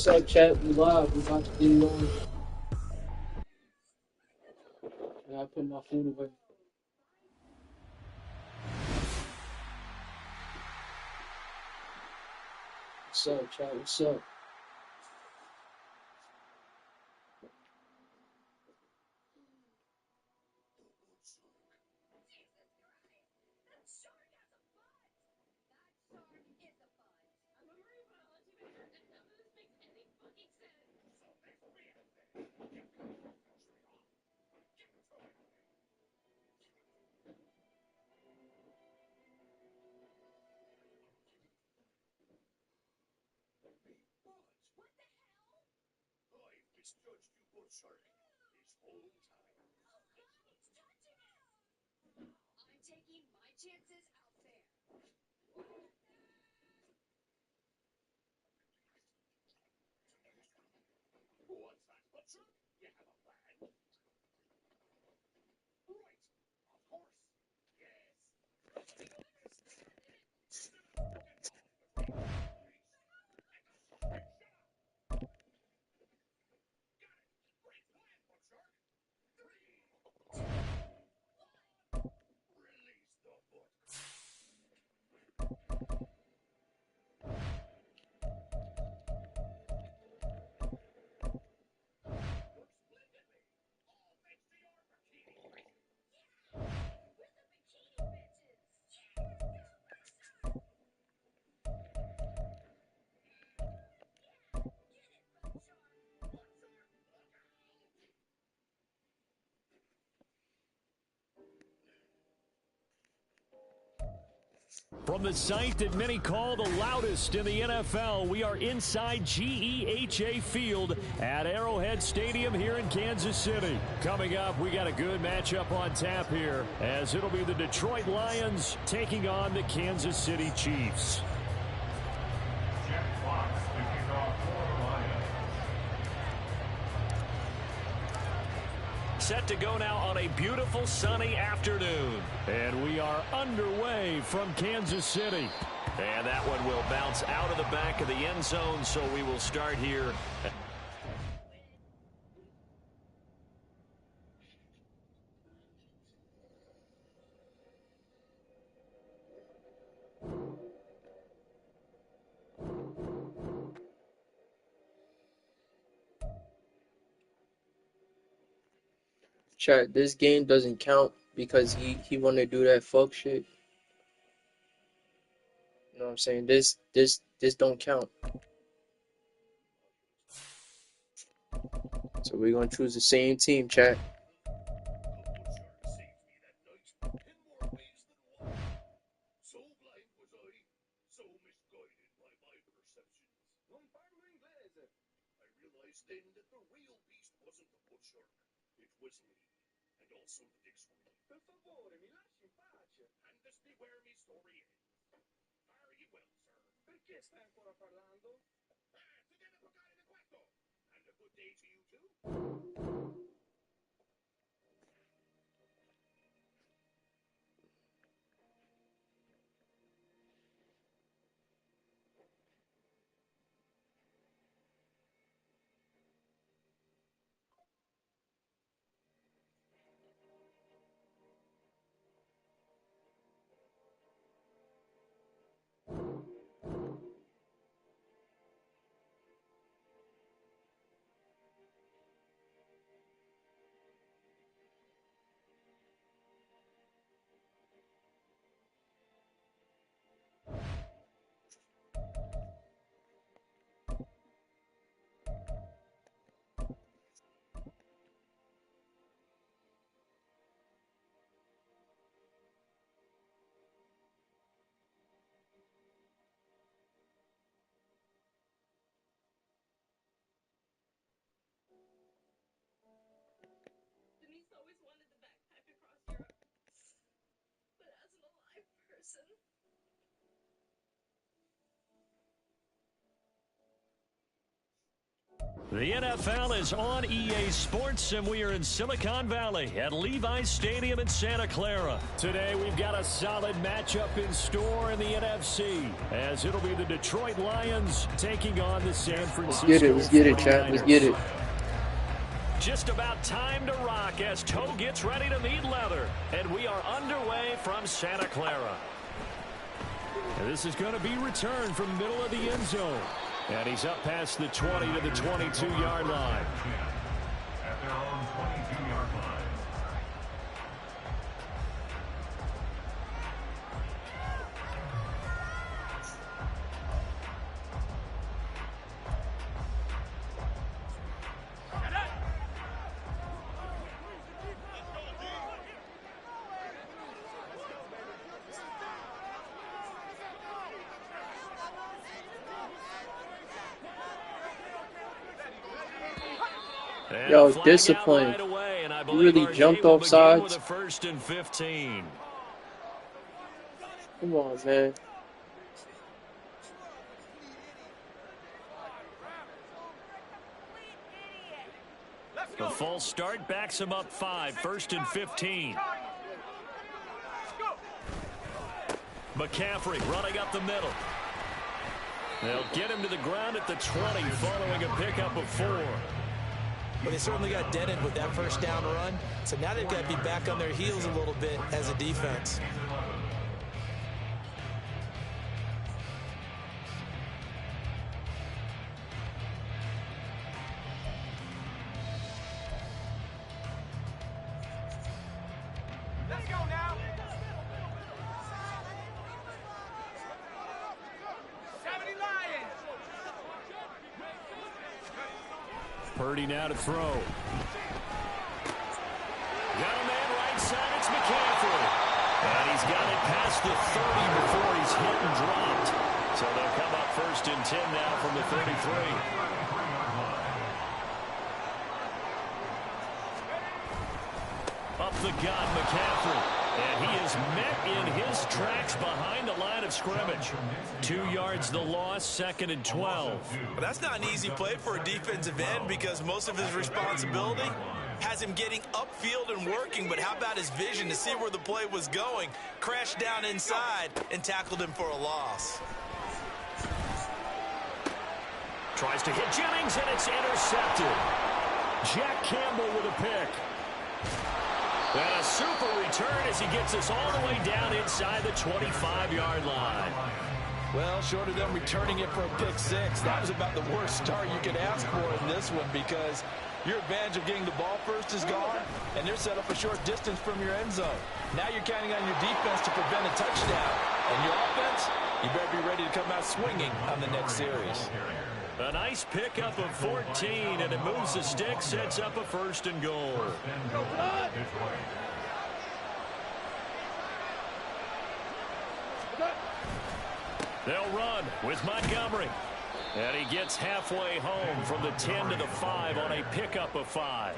What's up, chat? We live. We about to get it on. I gotta put my phone away. What's up, chat? What's up? From the site that many call the loudest in the NFL, we are inside GEHA Field at Arrowhead Stadium here in Kansas City. Coming up, we got a good matchup on tap here, as it'll be the Detroit Lions taking on the Kansas City Chiefs. Set to go now on a beautiful sunny afternoon. And we are underway from Kansas City. And that one will bounce out of the back of the end zone, so we will start here. Chat, this game doesn't count because he wanna do that fuck shit. You know what I'm saying? This don't count. So we're gonna choose the same team, chat. The NFL is on EA Sports, and we are in Silicon Valley at Levi's Stadium in Santa Clara. Today, we've got a solid matchup in store in the NFC, as it'll be the Detroit Lions taking on the San Francisco 49ers. Let's get it, chat. Let's get it. Just about time to rock as toe gets ready to meet leather, and we are underway from Santa Clara. And this is going to be returned from the middle of the end zone. And he's up past the 20 to the 22-yard line. At their own 22-yard line. Yo, discipline. You really jumped off sides. First and 15. Come on, man. The false start backs him up 5. First and 15. McCaffrey running up the middle. They'll get him to the ground at the 20 following a pickup of 4. But they certainly got dented with that first down run. So now they've got to be back on their heels a little bit as a defense. Let's go now. 70 Lions. Purdy now to throw. Got a man right side. It's McCaffrey. And he's got it past the 30 before he's hit and dropped. So they'll come up first and 10 now from the 33. Up the gut, McCaffrey. And he is met in his tracks behind the line of scrimmage. 2 yards the loss, second and 12. Well, that's not an easy play for a defensive end because most of his responsibility has him getting upfield and working. But how about his vision to see where the play was going? Crashed down inside and tackled him for a loss. Tries to hit Jennings, and it's intercepted. Jack Campbell with a pick. And a super return as he gets us all the way down inside the 25-yard line. Well, short of them returning it for a pick six, that was about the worst start you could ask for in this one because your advantage of getting the ball first is gone, and they're set up a short distance from your end zone. Now you're counting on your defense to prevent a touchdown. And your offense, you better be ready to come out swinging on the next series. A nice pickup of 14, and it moves the stick, sets up a first and goal. They'll run with Montgomery. And he gets halfway home from the 10 to the 5 on a pickup of 5.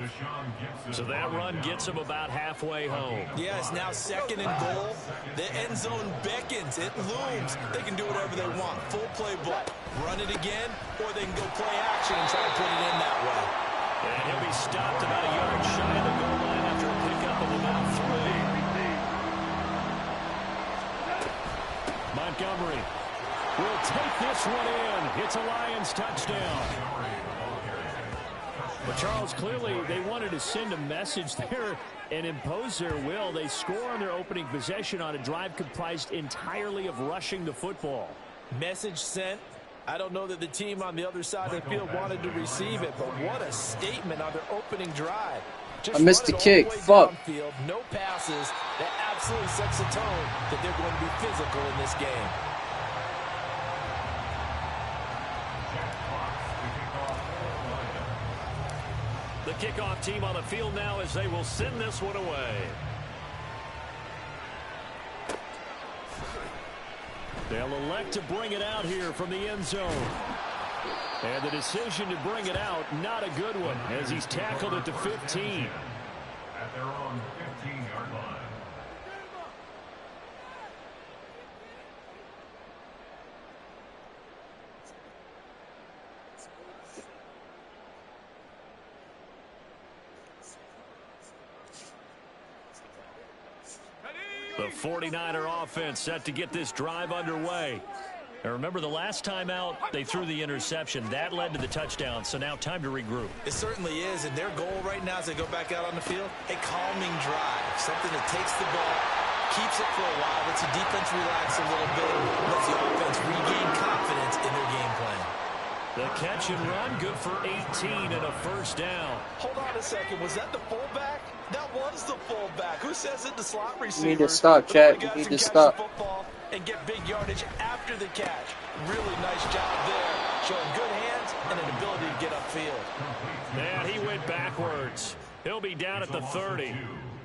So that run gets him about halfway home. Yeah, it's now second and goal. The end zone beckons. It looms. They can do whatever they want. Full playbook. Run it again, or they can go play action and try to put it in that way. And he'll be stopped about a yard shy of the goal line after a pickup of about 3. Montgomery will take this one in. It's a Lions touchdown. But Charles, clearly they wanted to send a message there and impose their will. They score on their opening possession on a drive comprised entirely of rushing the football. Message sent. I don't know that the team on the other side of the field wanted to receive it, but what a statement on their opening drive. Just I missed the kick. Fuck. Downfield, no passes. That absolutely sets the tone that they're going to be physical in this game. The kickoff team on the field now as they will send this one away. They'll elect to bring it out here from the end zone. And the decision to bring it out, not a good one, as he's tackled at the 15. At their own 15-yard line. The 49er offense set to get this drive underway. And remember, the last time out, they threw the interception. That led to the touchdown, so now time to regroup. It certainly is, and their goal right now as they go back out on the field, a calming drive, something that takes the ball, keeps it for a while, lets the defense relax a little bit, lets the offense regain confidence in their game plan. The catch and run, good for 18 and a first down. Hold on a second. Was that the fullback? That was the fullback. Who says it? The slot receiver. You need to stop, Chad. You need to stop. And get big yardage after the catch. Really nice job there. Showing good hands and an ability to get upfield. And he went backwards. He'll be down at the 30.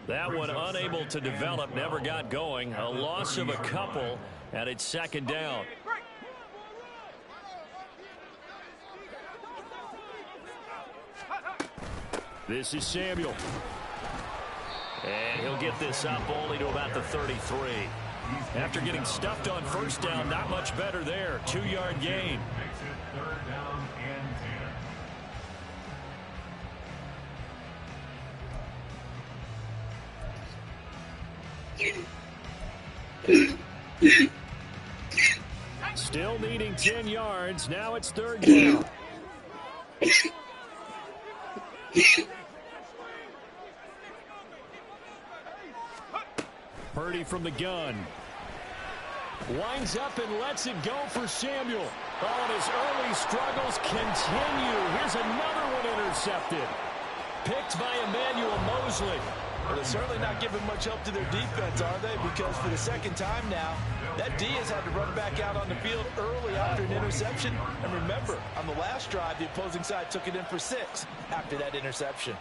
That one unable to develop, never got going. A loss of a couple, and it's second down. This is Samuel. And he'll get this up only to about the 33. After getting stuffed on first down, not much better there. 2-yard gain. Makes it third down and 10. Still needing 10 yards. Now it's third down. Purdy from the gun. Winds up and lets it go for Samuel. Oh, and his early struggles continue. Here's another one intercepted. Picked by Emmanuel Mosley. Well, they're certainly not giving much help to their defense, are they? Because for the second time now, that D has had to run back out on the field early after an interception. And remember, on the last drive, the opposing side took it in for 6 after that interception.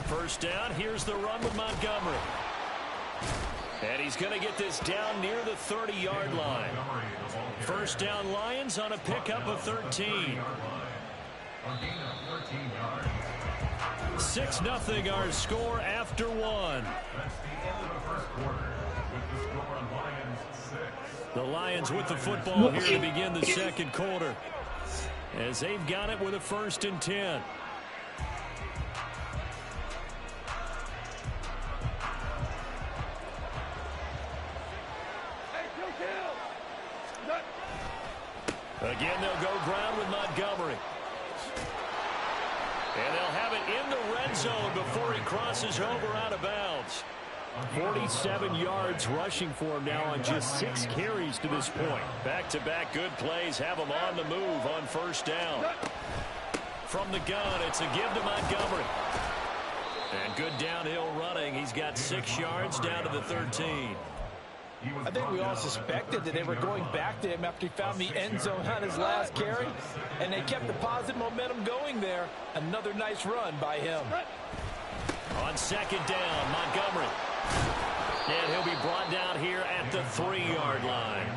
First down, here's the run with Montgomery. And he's going to get this down near the 30-yard line. First down Lions on a pickup of 13. 6-0 our score after one. That's the end of the first quarter with the score on Lions 6. The Lions with the football here to begin the second quarter, as they've got it with a 1st and 10. Again, they'll go ground with Montgomery. And they'll have it in the red zone before he crosses over out of bounds. 47 yards rushing for him now on just 6 carries to this point. Back-to-back good plays have him on the move on first down. From the gun, it's a give to Montgomery. And good downhill running. He's got 6 yards down to the 13. I think we all suspected that they were going back to him after he found the end zone on his last carry, and they kept the positive momentum going there. Another nice run by him. On second down, Montgomery. And he'll be brought down here at the 3-yard line.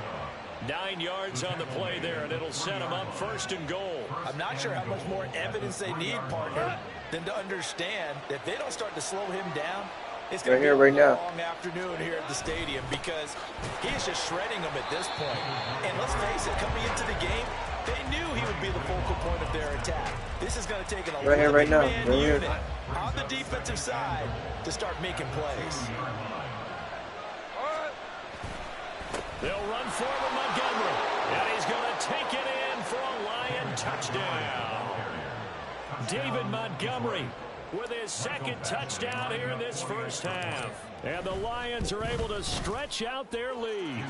9 yards on the play there, and it'll set him up 1st and goal. I'm not sure how much more evidence they need, partner, than to understand that if they don't start to slow him down, it's going to be a long afternoon here at the stadium, because he is just shredding them at this point. And let's face it, coming into the game, they knew he would be the focal point of their attack. This is going to take an 11-man unit on the defensive side to start making plays. They'll run forward Montgomery, and he's going to take it in for a Lion touchdown. David Montgomery with his 2nd touchdown here in this first half. And the Lions are able to stretch out their lead.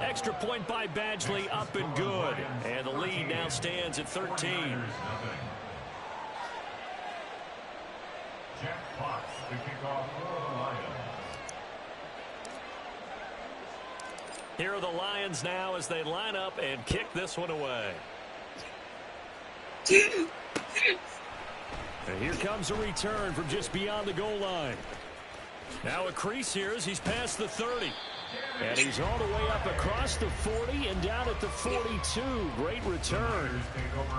Extra point by Badgley, up and good. And the lead now stands at 13. Jack Fox to kick off for the Lions. Here are the Lions now as they line up and kick this one away. And here comes a return from just beyond the goal line. Now a crease here as he's past the 30. And he's all the way up across the 40 and down at the 42. Great return.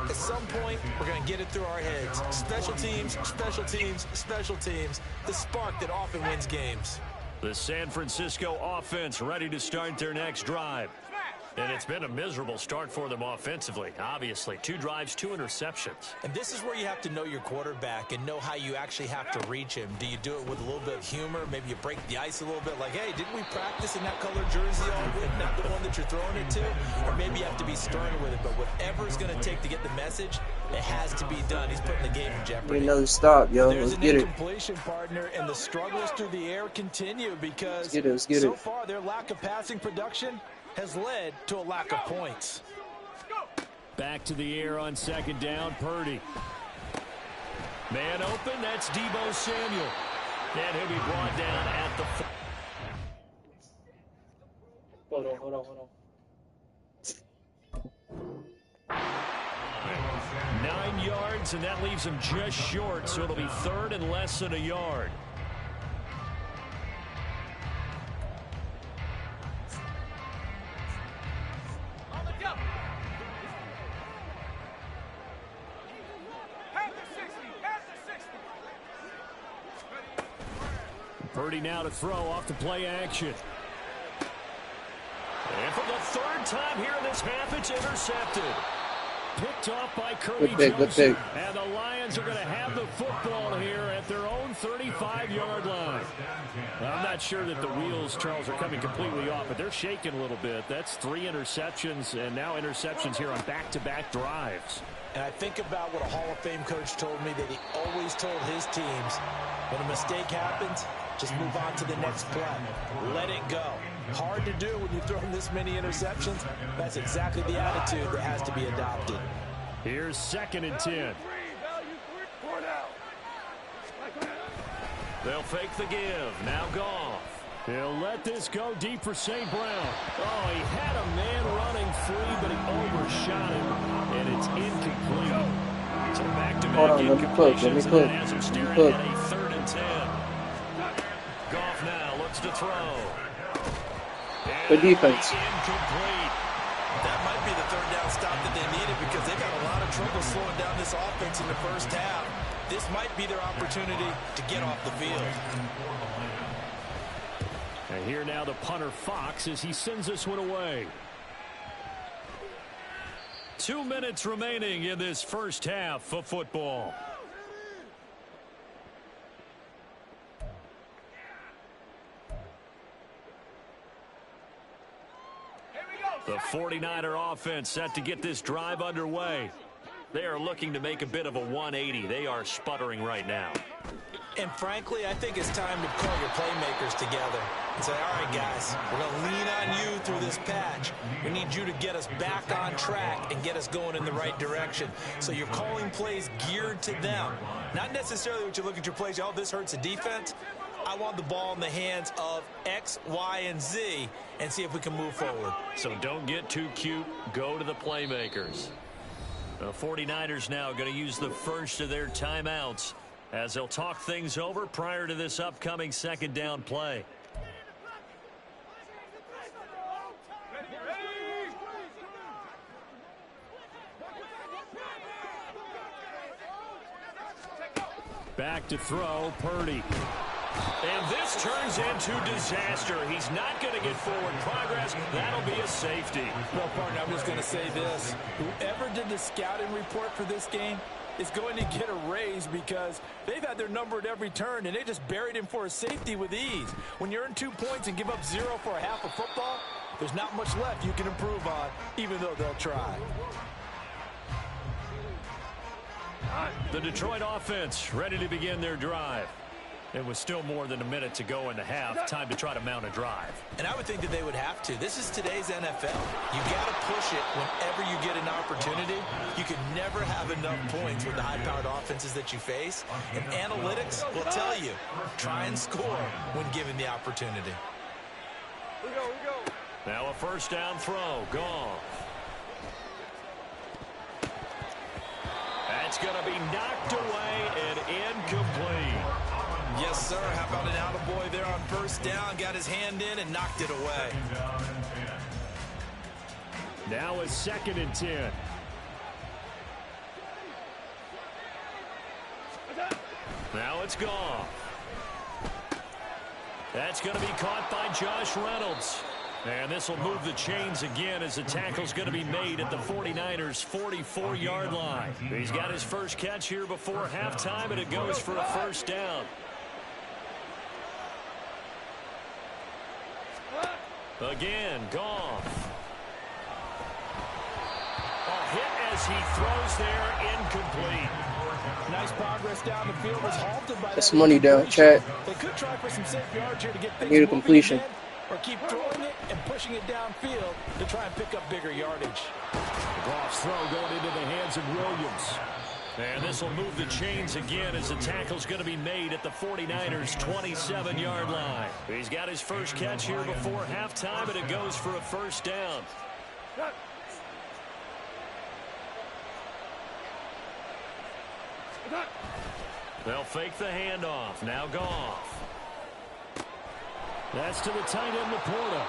At some point, we're going to get it through our heads. Special teams, special teams, special teams. The spark that often wins games. The San Francisco offense ready to start their next drive. And it's been a miserable start for them offensively, obviously. 2 drives, 2 interceptions. And this is where you have to know your quarterback and know how you actually have to reach him. Do you do it with a little bit of humor? Maybe you break the ice a little bit, like, hey, didn't we practice in that color jersey all week, not the one that you're throwing it to? Or maybe you have to be stern with it. But whatever it's going to take to get the message, it has to be done. He's putting the game in jeopardy. Need another stop, yo. There's Let's get an it. incompletion, partner, and the struggles through the air continue because Let's get so it. far their lack of passing production has led to a lack of points. Back to the air on 2nd down, Purdy. Man open, that's Deebo Samuel. And he'll be brought down at the... Hold on. 9 yards, and that leaves him just short, so it'll be 3rd and less than a yard. Purdy now to throw off the play action. And for the 3rd time here in this half, it's intercepted. Picked off by Kirby Johnson. And the Lions are going to have the football here at their own 35-yard line. I'm not sure that the wheels, Charles, are coming completely off, but they're shaking a little bit. That's 3 interceptions, and now interceptions here on back-to-back drives. And I think about what a Hall of Fame coach told me, that he always told his teams, when a mistake happens, just move on to the next play. Let it go. Hard to do when you throw this many interceptions. That's exactly the attitude that has to be adopted. Here's 2nd and 10. They'll fake the give. Now Goff. He'll let this go deep for St. Brown. Oh, he had a man running free, but he overshot him, and it's incomplete. So back-to-back incompletions, and that has him staring at a 3rd and 10. Goff now looks to throw. Good defense. Incomplete. That might be the 3rd down stop that they needed because they got a lot of trouble slowing down this offense in the first half. This might be their opportunity to get off the field. And here now the punter Fox as he sends this one away. 2 minutes remaining in this first half of football. The 49er offense set to get this drive underway. They are looking to make a bit of a 180. They are sputtering right now. And frankly, I think it's time to call your playmakers together and say, all right, guys, we're going to lean on you through this patch. We need you to get us back on track and get us going in the right direction. So you're calling plays geared to them. Not necessarily what you look at your plays, oh, this hurts the defense. I want the ball in the hands of X, Y, and Z and see if we can move forward. So don't get too cute. Go to the playmakers. The 49ers now going to use the first of their timeouts as they'll talk things over prior to this upcoming 2nd down play. Back to throw, Purdy. And this turns into disaster. He's not going to get forward progress. That'll be a safety. Well, partner, I'm just going to say this. Whoever did the scouting report for this game is going to get a raise because they've had their number at every turn, and they just buried him for a safety with ease. When you earn 2 points and give up 0 for a half of football, there's not much left you can improve on, even though they'll try. The Detroit offense ready to begin their drive. It was still more than a minute to go in the half. Time to try to mount a drive. And I would think that they would have to. This is today's NFL. You got to push it whenever you get an opportunity. You can never have enough points with the high-powered offenses that you face. And analytics will tell you, try and score when given the opportunity. We go. Now a 1st down throw. Goff. That's going to be knocked away and incomplete. Yes, sir. How about an attaboy there on 1st down? Got his hand in and knocked it away. Now a 2nd and 10. Now it's Goff. That's going to be caught by Josh Reynolds. And this will move the chains again as the tackle's going to be made at the 49ers' 44-yard line. He's got his first catch here before halftime, and it goes for a first down. Again, Goff. A hit as he throws there, incomplete. Nice progress down the field was halted by That's that money down, chat. They could try for some safe yards here to get I things need a moving completion. again, or keep throwing it and pushing it downfield to try and pick up bigger yardage. Goff's throw going into the hands of Williams. And this will move the chains again as the tackle's going to be made at the 49ers' 27-yard line. He's got his first catch here before halftime, and it goes for a first down. They'll fake the handoff. Now Goff. That's to the tight end, Laporta.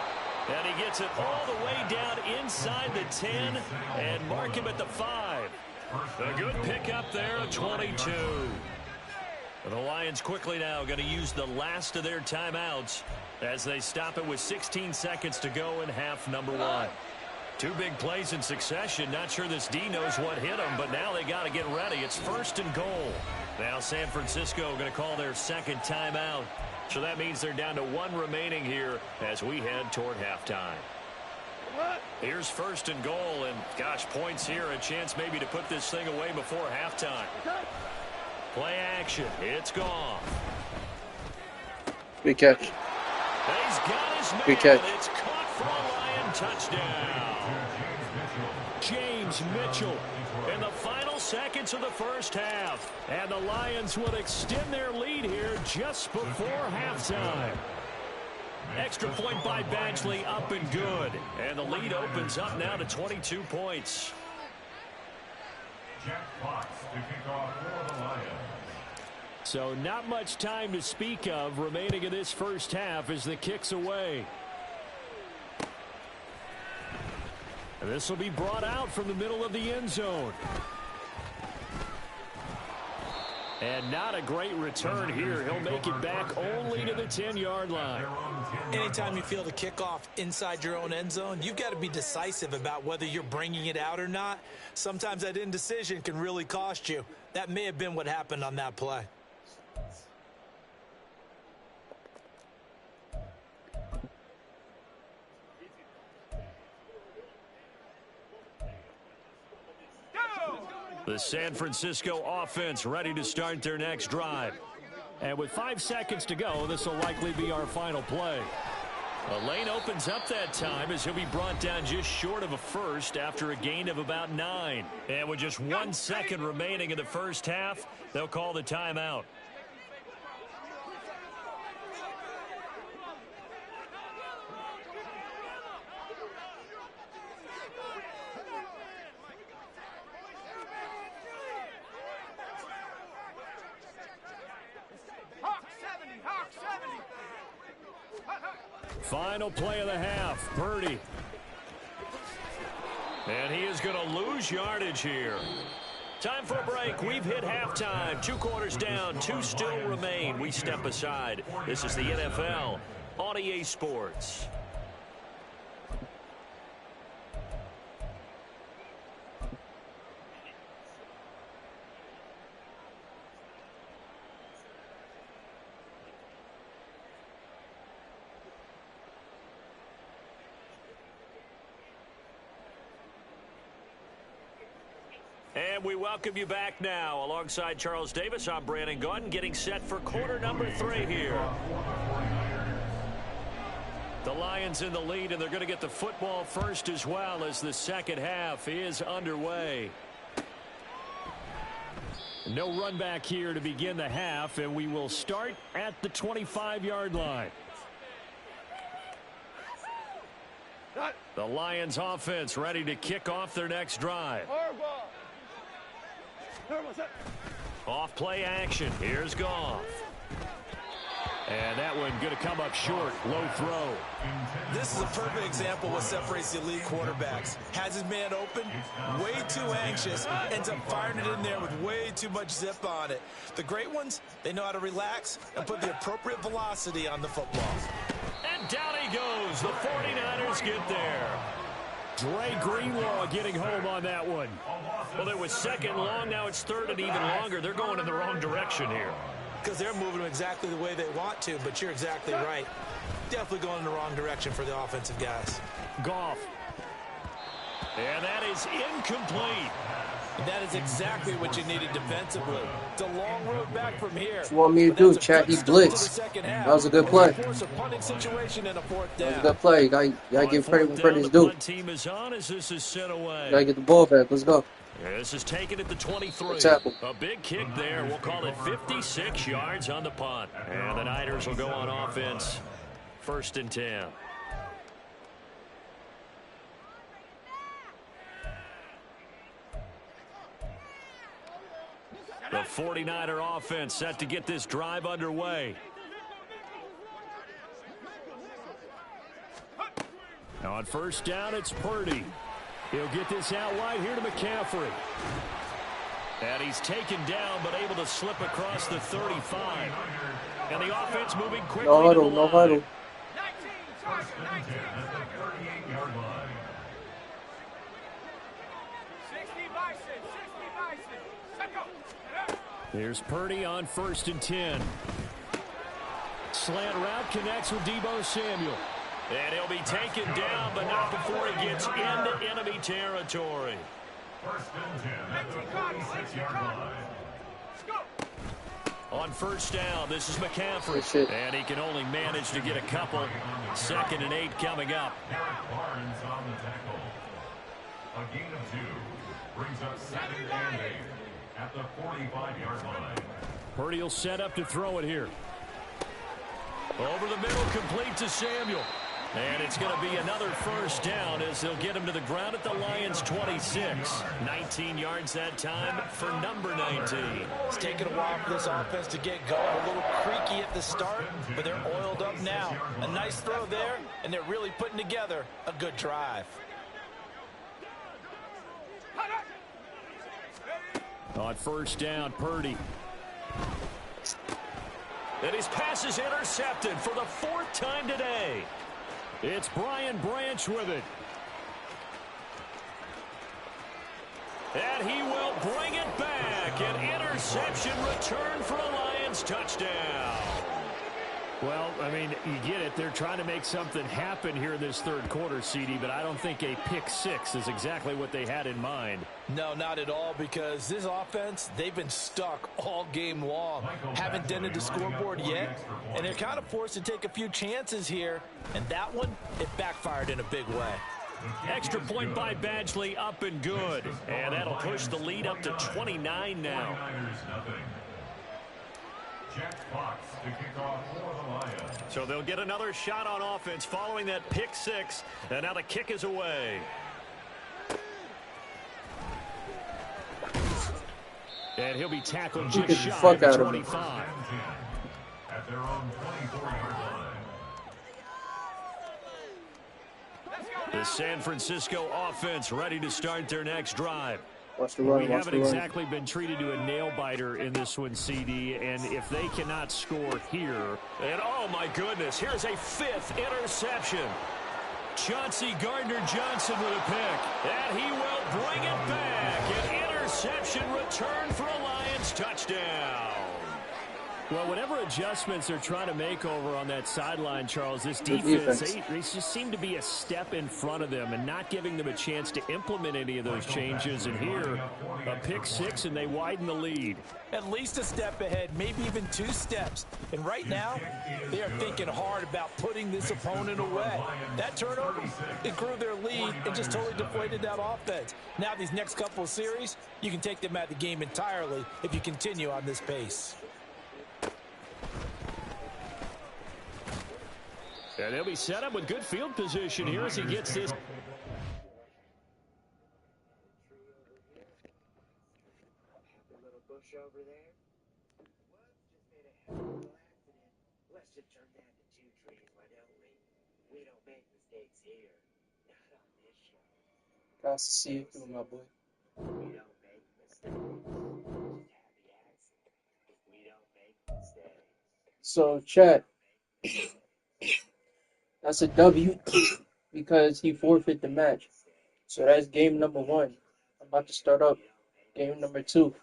And he gets it all the way down inside the 10 and mark him at the 5. A good pickup there, a 22. The Lions quickly now going to use the last of their timeouts as they stop it with 16 seconds to go in half number 1. Two big plays in succession. Not sure this D knows what hit them, but now they got to get ready. It's first and goal. Now San Francisco going to call their second timeout. So that means they're down to 1 remaining here as we head toward halftime. Here's first and goal, and gosh, points here, a chance maybe to put this thing away before halftime. Play action. It's gone. Good catch. He's got his man. Good catch. It's caught for a Lion touchdown. James Mitchell in the final seconds of the first half. And the Lions will extend their lead here just before halftime. Extra point by Badgley, up and good. And the lead opens up now to 22 points. Jack Fox to kick off for the Lions. So not much time to speak of remaining in this first half as the kick's away. And this will be brought out from the middle of the end zone. And not a great return here. He'll make it back only to the 10-yard line. Anytime you feel the kickoff inside your own end zone, you've got to be decisive about whether you're bringing it out or not. Sometimes that indecision can really cost you. That may have been what happened on that play. The San Francisco offense ready to start their next drive. And with 5 seconds to go, this will likely be our final play. The lane opens up that time as he'll be brought down just short of a first after a gain of about 9. And with just 1 second remaining in the first half, they'll call the timeout. Final play of the half, Purdy. And he is going to lose yardage here. Time for a break. We've hit halftime. 2 quarters down, 2 still remain. We step aside. This is the NFL on EA Sports. And we welcome you back now. Alongside Charles Davis, I'm Brandon Gaudin, getting set for quarter number 3 here. The Lions in the lead, and they're going to get the football first as well as the second half is underway. No run back here to begin the half, and we will start at the 25-yard line. The Lions offense ready to kick off their next drive. Off play action. Here's Goff. And that one going to come up short. Low throw. This is a perfect example of what separates the elite quarterbacks. Has his man open, way too anxious, ends up firing it in there with way too much zip on it. The great ones, they know how to relax and put the appropriate velocity on the football. And down he goes. The 49ers get there. Dre Greenlaw getting home on that one. Well, it was second long. Now it's third and even longer. They're going in the wrong direction here. Because they're moving exactly the way they want to, but you're exactly right. Definitely going in the wrong direction for the offensive guys. Goff. And that is incomplete. And that is exactly what you needed defensively. It's a long road back from here. What you want me to do, Chat? He blitzed. That was a good play. That was a good play. You gotta give credit when credit's due. Team is on as this is sent away. You gotta get the ball back. Let's go. This is taken at the 23. Tackle. A big kick there. We'll call it 56 yards on the punt. And the Niners will go on offense. 1st and 10. The 49er offense set to get this drive underway. Now on 1st down, it's Purdy. He'll get this out wide here to McCaffrey. And he's taken down, but able to slip across the 35. And the offense moving quickly. No huddle, no huddle. Here's Purdy on 1st and 10. Slant route connects with Deebo Samuel. And he'll be taken down, but not before he gets into enemy territory. 1st and 10 at the 46-yard line. On 1st down, this is McCaffrey. And he can only manage to get a couple. 2nd and 8 coming up. Derek Barnes on the tackle. A gain of 2 brings up 2nd and 8 at the 45-yard line. Purdy will set up to throw it here. Over the middle, complete to Samuel. And it's going to be another 1st down as they'll get him to the ground at the Lions' 26. 19 yards that time for number 19. It's taken a while for this offense to get going. A little creaky at the start, but they're oiled up now. A nice throw there, and they're really putting together a good drive. On 1st down, Purdy. And his pass is intercepted for the 4th time today. It's Brian Branch with it. And he will bring it back. An interception return for a Lions touchdown. Well, I mean, you get it. They're trying to make something happen here in this 3rd quarter, CD, but I don't think a pick 6 is exactly what they had in mind. No, not at all, because this offense, they've been stuck all game long. Haven't dented the scoreboard yet, and they're kind of forced to take a few chances here. And that one, it backfired in a big way. Extra point by Badgley, up and good. And that'll push the lead up to 29 now. Jack Fox to kick off for the Lions. So they'll get another shot on offense following that pick 6. And now the kick is away. And he'll be tackled just shy of the 25. At their own 24-yard line. The San Francisco offense ready to start their next drive. Watch the run, We watch haven't the run. exactly been treated to a nail-biter in this one, CD, and if they cannot score here, and oh my goodness, here's a 5th interception. Chauncey Gardner-Johnson with a pick, and he will bring it back. An interception return for a Lions touchdown. Well, whatever adjustments they're trying to make over on that sideline, Charles, this defense, they just seem to be a step in front of them and not giving them a chance to implement any of those changes. And here, a pick 6, and they widen the lead. At least a step ahead, maybe even 2 steps. And right now, they are thinking hard about putting this opponent away. That turnover, it grew their lead and just totally deflated that offense. Now these next couple of series, you can take them out of the game entirely if you continue on this pace. And he'll be set up with good field position here as he gets this. Nice to see you through, my boy. So, chat. That's a W because he forfeit the match. So that's game number 1. I'm about to start up game number 2.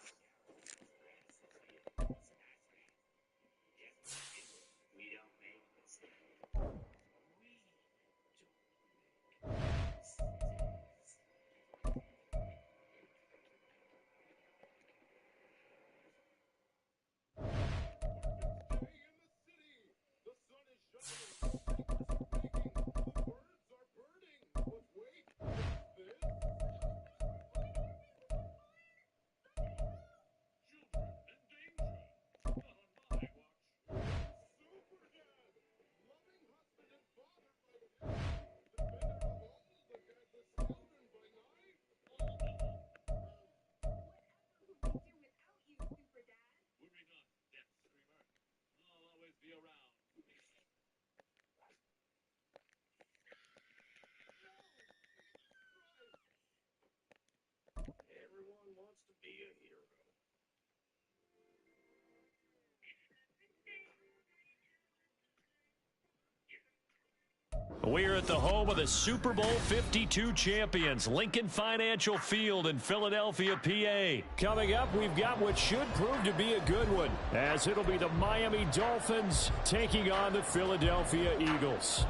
We're at the home of the Super Bowl 52 champions, Lincoln Financial Field in Philadelphia, PA. Coming up, we've got what should prove to be a good one, as it'll be the Miami Dolphins taking on the Philadelphia Eagles.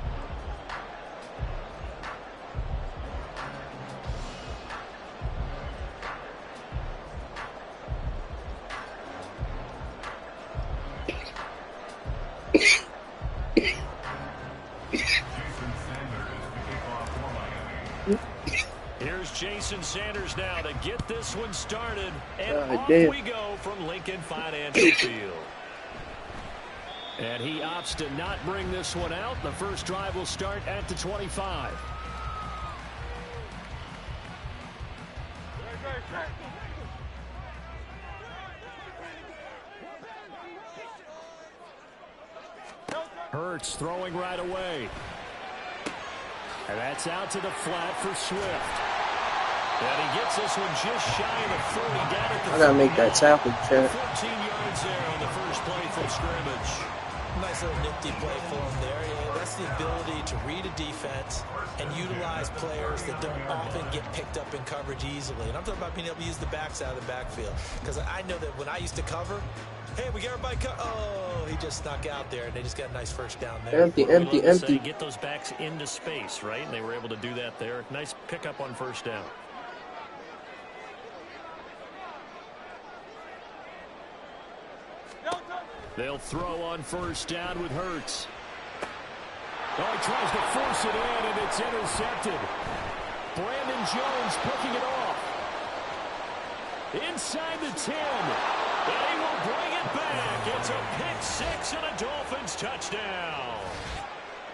Here's Jason Sanders now to get this one started, and off we go from Lincoln Financial Field. And he opts to not bring this one out. The first drive will start at the 25. Hurts throwing right away. And that's out to the flat for Swift. And he gets this one just shy of the 40. Down at the I gotta make that tackle, Chad. 14 yards there on the first play from scrimmage. Nice little nifty play for him there. Yeah, that's the ability to read a defense and utilize players that don't often get picked up in coverage easily. And I'm talking about being able to use the backs out of the backfield. Because I know that when I used to cover, hey, we got everybody oh, he just snuck out there, and they just got a nice first down there. Empty. Get those backs into space, right? And they were able to do that there. Nice pickup on first down. They'll throw on first down with Hurts. Oh, he tries to force it in, and it's intercepted. Brandon Jones picking it off. Inside the 10. They will bring it back. It's a pick six and a Dolphins touchdown.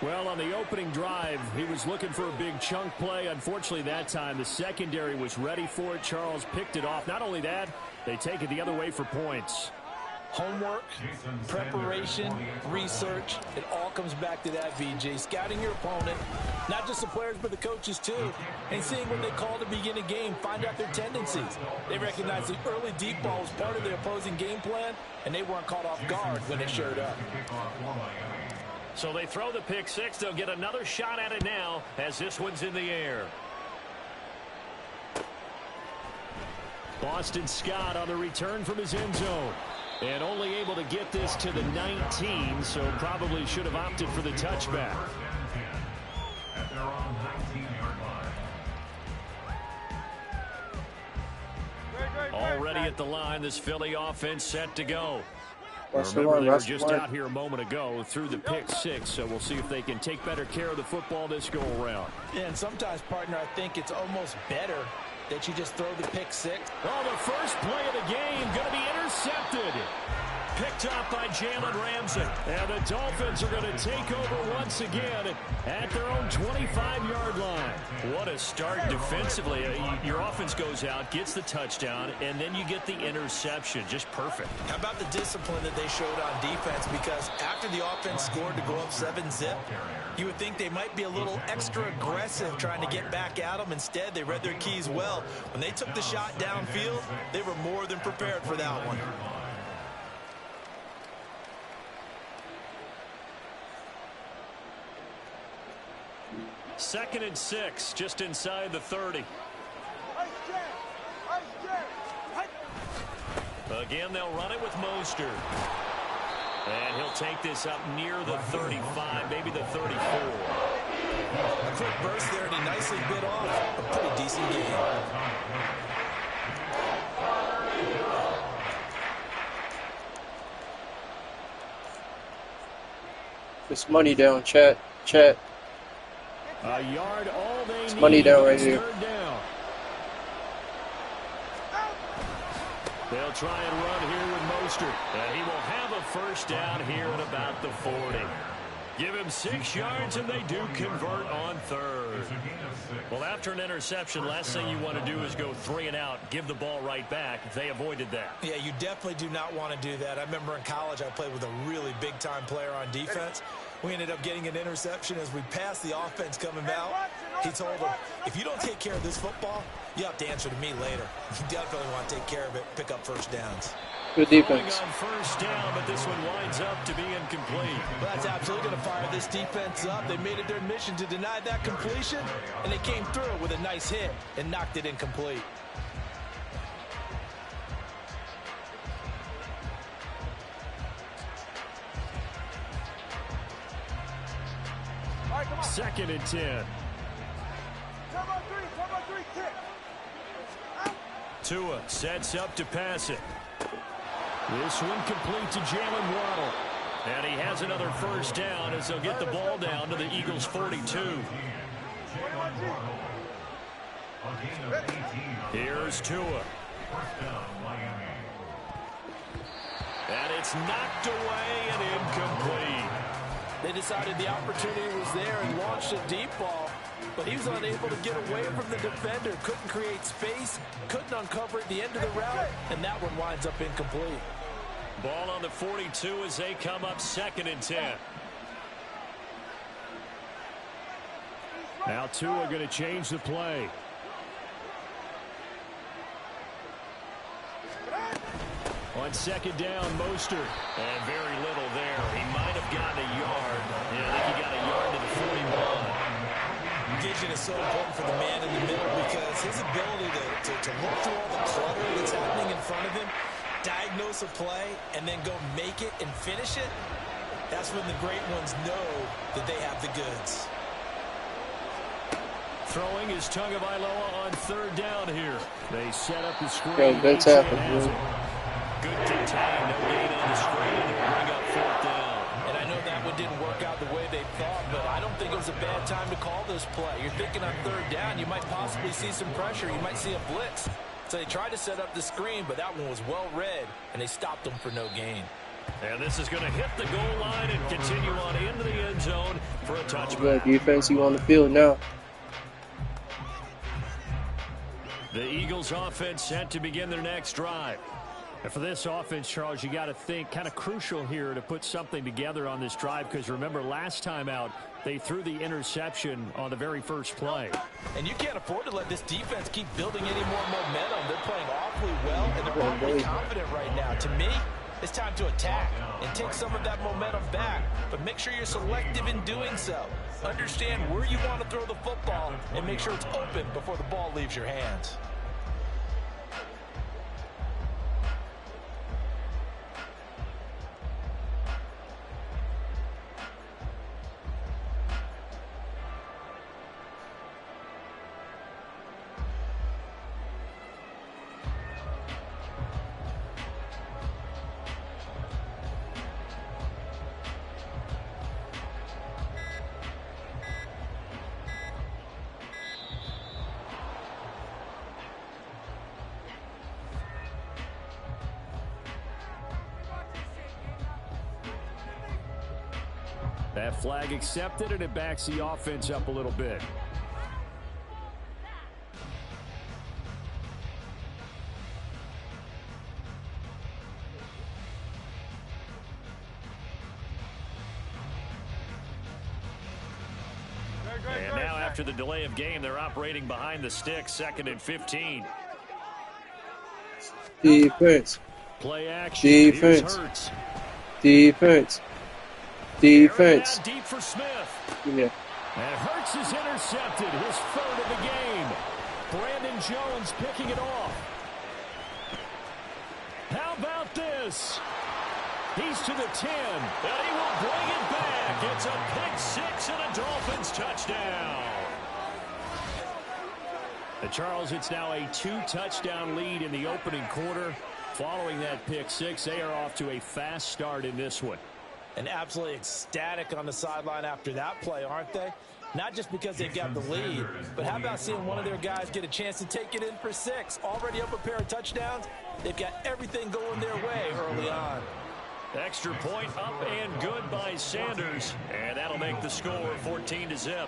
Well, on the opening drive, he was looking for a big chunk play. Unfortunately, that time, the secondary was ready for it. Charles picked it off. Not only that, they take it the other way for points. Homework, preparation, research, it all comes back to that, VJ. Scouting your opponent, not just the players, but the coaches too, and seeing what they call to begin a game, find out their tendencies. They recognize the early deep ball was part of their opposing game plan, and they weren't caught off guard when it showed up. So they throw the pick six. They'll get another shot at it now as this one's in the air. Boston Scott on the return from his end zone. And only able to get this to the 19, so probably should have opted for the touchback. At their own 19-yard line. Already at the line, this Philly offense set to go. Remember, they were just out here a moment ago through the pick six, so we'll see if they can take better care of the football this go-around. Yeah, and sometimes, partner, I think it's almost better that you just throw the pick six. Oh, the first play of the game going to be intercepted. Picked up by Jalen Ramsey. And the Dolphins are going to take over once again at their own 25-yard line. What a start defensively. Your offense goes out, gets the touchdown, and then you get the interception. Just perfect. How about the discipline that they showed on defense? Because after the offense scored to go up 7-zip, you would think they might be a little extra aggressive trying to get back at them. Instead, they read their keys well. When they took the shot downfield, they were more than prepared for that one. 2nd and 6, just inside the 30. Again, they'll run it with Mostert. And he'll take this up near the 35, maybe the 34. A quick burst there, and he nicely bit off a pretty decent game. It's money down, chat. Chat. A yard, all they It's need. money down right here. Third down. They'll try and run here with Mostert. And he will have a first down here at about the 40. Give him 6 yards, and they do convert on third. Well, after an interception, last thing you want to do is go 3 and out, give the ball right back. They avoided that. Yeah, you definitely do not want to do that. I remember in college I played with a really big-time player on defense. We ended up getting an interception as we passed the offense coming out. He told him, if you don't take care of this football, you have to answer to me later. You definitely want to take care of it, pick up first downs. Good defense. On first down, but this one winds up to be incomplete. Well, that's absolutely going to fire this defense up. They made it their mission to deny that completion, and they came through with a nice hit and knocked it incomplete. All right, come on. 2nd and 10. 7-on-3, kick. Tua sets up to pass it. This one complete to Jalen Waddle. And he has another first down as they'll get the ball down to the Eagles' 42. Here's Tua. And it's knocked away and incomplete. They decided the opportunity was there and launched a deep ball, but he was unable to get away from the defender, couldn't create space, couldn't uncover at the end of the route, and that one winds up incomplete. Ball on the 42 as they come up 2nd and 10. Now Tua going to change the play. On 2nd down, Mostert. And very little there. He might have gotten a yard. Yeah, I think he got a yard to the 41. Vision is so important for the man in the middle because his ability to look through all the clutter that's happening in front of him, diagnose a play, and then go make it and finish it, that's when the great ones know that they have the goods. Throwing is Tagovailoa on 3rd down here. They set up the screen. Yo, good tackle, dude. Good contain, no gain on the screen. They'll bring up 4th down. And I know that one didn't work out the way they thought, but I don't think it was a bad time to call this play. You're thinking on 3rd down, you might possibly see some pressure. You might see a blitz. So they tried to set up the screen, but that one was well read, and they stopped them for no gain. And this is going to hit the goal line and continue on into the end zone for a touchback. Good defense, you on the field now. The Eagles offense set to begin their next drive. And for this offense, Charles, you got to think kind of crucial here to put something together on this drive because remember last time out they threw the interception on the very first play. And you can't afford to let this defense keep building any more momentum. They're playing awfully well and they're awfully confident right now. To me, it's time to attack and take some of that momentum back, but make sure you're selective in doing so. Understand where you want to throw the football and make sure it's open before the ball leaves your hands. That flag accepted, and it backs the offense up a little bit. And now after the delay of game, they're operating behind the sticks, 2nd and 15. Defense. Play action. Defense. Defense. Defense. Deep for Smith. Yeah. And Hurts is intercepted, his third of the game. Brandon Jones picking it off. How about this? He's to the 10, and he will bring it back. It's a pick six and a Dolphins touchdown. And Charles, it's now a 2-touchdown lead in the opening quarter. Following that pick six, they are off to a fast start in this one. And absolutely ecstatic on the sideline after that play, aren't they? Not just because they got the lead, but how about seeing one of their guys get a chance to take it in for six? Already up a pair of touchdowns. They've got everything going their way early on. Extra point up and good by Sanders. And that'll make the score 14-0. Jason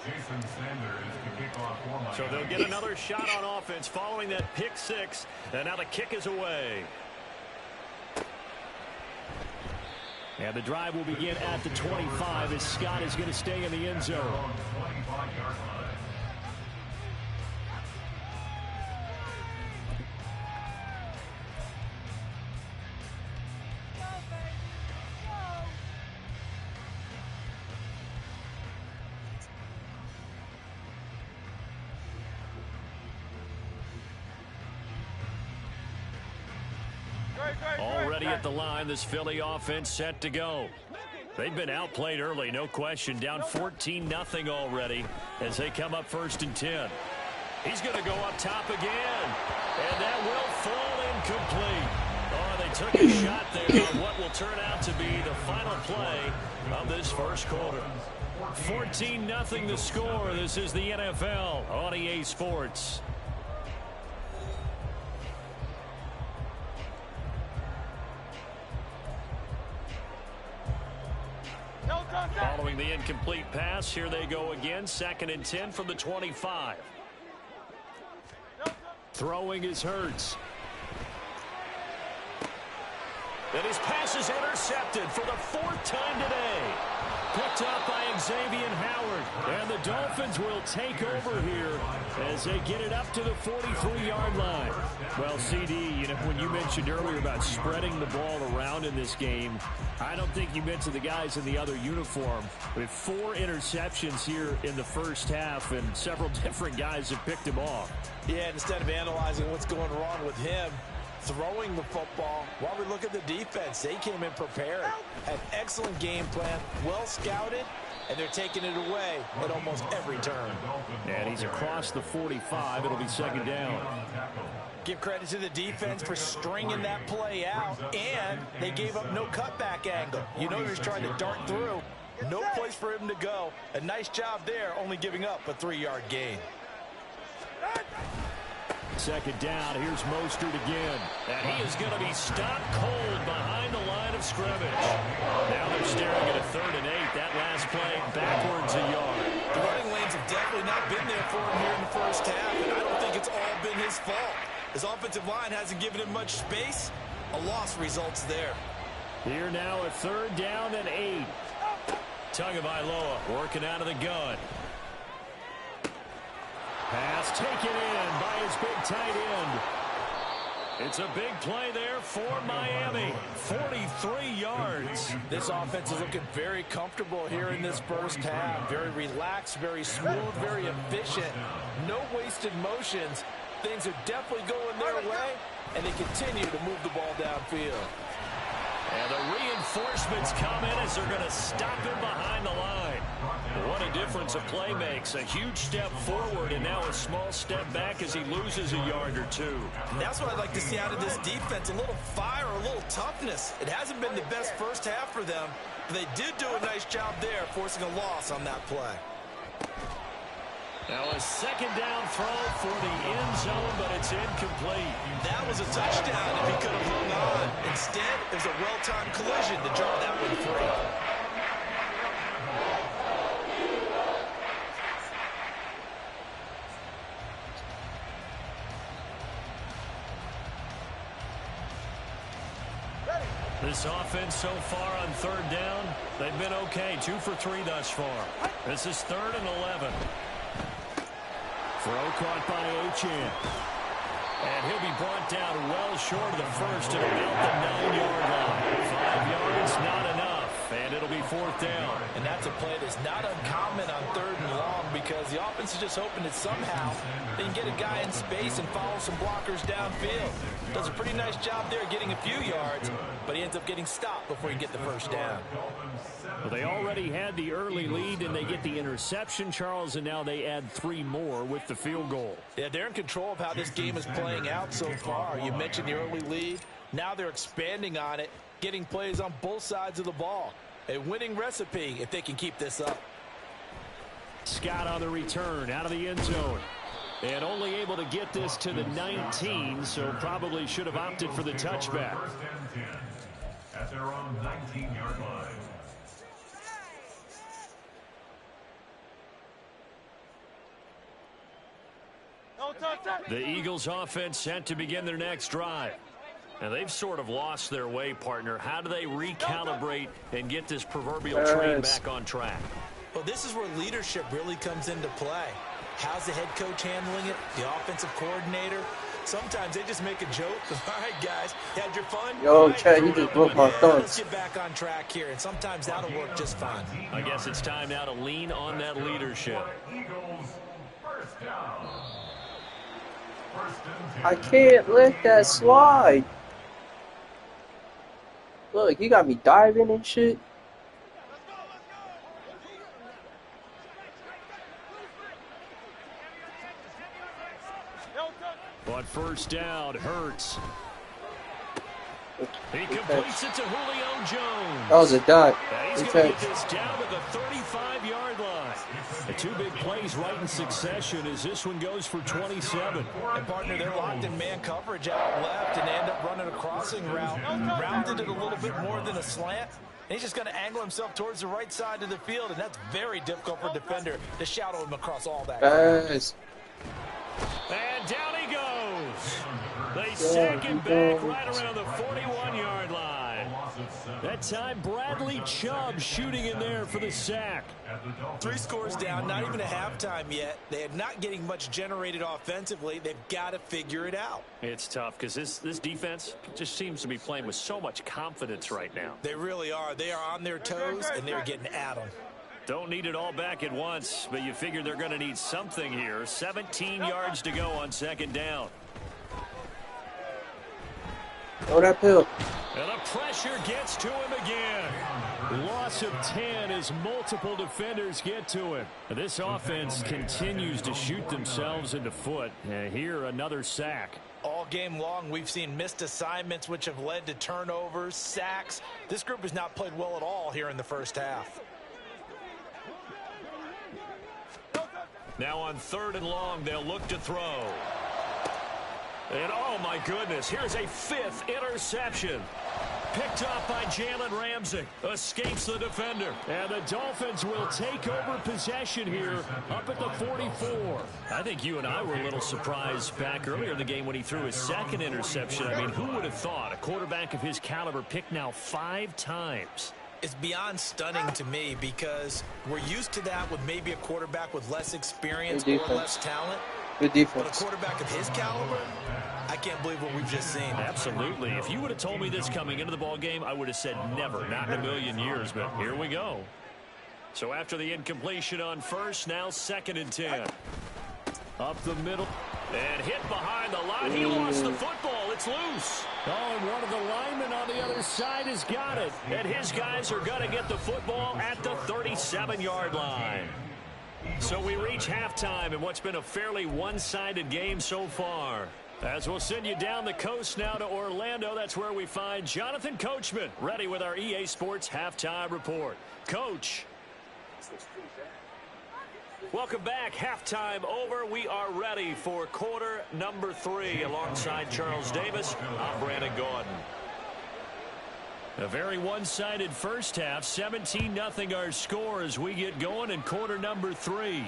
Sanders to kick off for Miami. So they'll get another shot on offense following that pick six. And now the kick is away. And the drive will begin at the 25 as Scott is going to stay in the end zone. 25-yard line. Already at the line, this Philly offense set to go. They've been outplayed early, no question. Down 14-0 already as they come up 1st and 10. He's going to go up top again. And that will fall incomplete. Oh, they took a shot there on what will turn out to be the final play of this first quarter. 14-0 the score. This is the NFL on EA Sports. Following the incomplete pass, here they go again. 2nd and 10 from the 25. Throwing is Hurts. And his pass is intercepted for the 4th time today. Picked up by Xavier Howard. And the Dolphins will take over here as they get it up to the 43-yard line. Well, CD, you know, when you mentioned earlier about spreading the ball around in this game, I don't think you mentioned the guys in the other uniform. With 4 interceptions here in the first half, and several different guys have picked him off. Yeah, instead of analyzing what's going wrong with him, throwing the football, while we look at the defense, they came in prepared. Had excellent game plan, well scouted, and they're taking it away at almost every turn. And he's across the 45. It'll be 2nd down. Give credit to the defense for stringing that play out, and they gave up no cutback angle. You know he was trying to dart through. No place for him to go. A nice job there, only giving up a 3-yard gain. 2nd down. Here's Mostert again. And he is going to be stopped cold behind the line of scrimmage. Now they're staring at a 3rd and 8. That last play backwards a yard. The running lanes have definitely not been there for him here in the first half, and I don't think it's all been his fault. His offensive line hasn't given him much space. A loss results there. Here now a 3rd down and 8. Tagovailoa working out of the gun. Pass taken in by his big tight end. It's a big play there for Miami. 43 yards. This offense is looking very comfortable here in this first half. Very relaxed, very smooth, very efficient. No wasted motions. Things are definitely going their way, and they continue to move the ball downfield. And the reinforcements come in as they're going to stop him behind the line. What a difference a play makes. A huge step forward and now a small step back as he loses a yard or two. And that's what I'd like to see out of this defense. A little fire, a little toughness. It hasn't been the best first half for them, but they did do a nice job there, forcing a loss on that play. Now a 2nd down throw for the end zone, but it's incomplete. That was a touchdown if he could have hung on. Instead, it was a well-timed collision to draw that one free. This offense so far on 3rd down, they've been okay. 2 for 3 thus far. This is 3rd and 11. Throw caught by Achane. And he'll be brought down well short of the first at about the 9-yard line. 5 yards, not enough. And it'll be 4th down. And The offense is just hoping that somehow they can get a guy in space and follow some blockers downfield. Does a pretty nice job there getting a few yards, but he ends up getting stopped before he can get the first down. Well, they already had the early lead, and they get the interception, Charles, and now they add 3 more with the field goal. Yeah, they're in control of how this game is playing out so far. You mentioned the early lead. Now they're expanding on it, getting plays on both sides of the ball. A winning recipe if they can keep this up. Scott on the return out of the end zone. And only able to get this to the 19, so probably should have opted for the touchback. First and 10 at their own 19-yard line. The Eagles offense set to begin their next drive. And they've sort of lost their way, partner. How do they recalibrate and get this proverbial train back on track? Well, this is where leadership really comes into play. How's the head coach handling it? The offensive coordinator? Sometimes they just make a joke. All right, guys, had your fun? Yo, Chad, you just broke my thumbs. Let's get back on track here, and sometimes that'll work just fine. I guess it's time now to lean on that leadership. Eagles, first down. First and 10. I can't let that slide. Look, you got me diving and shit. But first down, Hurts. He completes it to Julio Jones. That was a dot. And he's going to get this down to the 35-yard line. The 2 big plays right in succession as this one goes for 27. And, partner, they're locked in man coverage out left, and they end up running a crossing route. Rounded it a little bit more than a slant. And he's just going to angle himself towards the right side of the field, and that's very difficult for a defender to shadow him across all that. Fast. And down he goes. They sack him back right around the 41-yard line. That time, Bradley Chubb shooting in there for the sack. 3 scores down, not even a halftime yet. They are not getting much generated offensively. They've got to figure it out. It's tough because this defense just seems to be playing with so much confidence right now. They really are. They are on their toes, and they're getting at them. Don't need it all back at once, but you figure they're going to need something here. 17 yards to go on second down. Throw that pill. And the pressure gets to him again. Loss of 10 as multiple defenders get to him. This offense continues to shoot themselves in the foot. And here, another sack. All game long, we've seen missed assignments, which have led to turnovers, sacks. This group has not played well at all here in the first half. Now on 3rd and long, they'll look to throw. And oh my goodness, here's a 5th interception. Picked off by Jalen Ramsey. Escapes the defender. And the Dolphins will take over possession here up at the 44. I think you and I were a little surprised back earlier in the game when he threw his 2nd interception. I mean, who would have thought a quarterback of his caliber picked now 5 times? It's beyond stunning to me because we're used to that with maybe a quarterback with less experience or less talent. Good defense. But a quarterback of his caliber, I can't believe what we've just seen. Absolutely. If you would have told me this coming into the ball game, I would have said never, not in a million years, but here we go. So after the incompletion on first, now 2nd and 10. Up the middle. And hit behind the line. He lost the football. It's loose. Oh, and one of the linemen on the other side has got it. And his guys are going to get the football at the 37-yard line. So we reach halftime in what's been a fairly one-sided game so far. As we'll send you down the coast now to Orlando, that's where we find Jonathan Coachman ready with our EA Sports Halftime Report. Coach. Welcome back. Halftime over. We are ready for quarter number 3 alongside Charles Davis. I'm Brandon Gordon. A very one-sided first half. 17-0 our score as we get going in quarter number 3.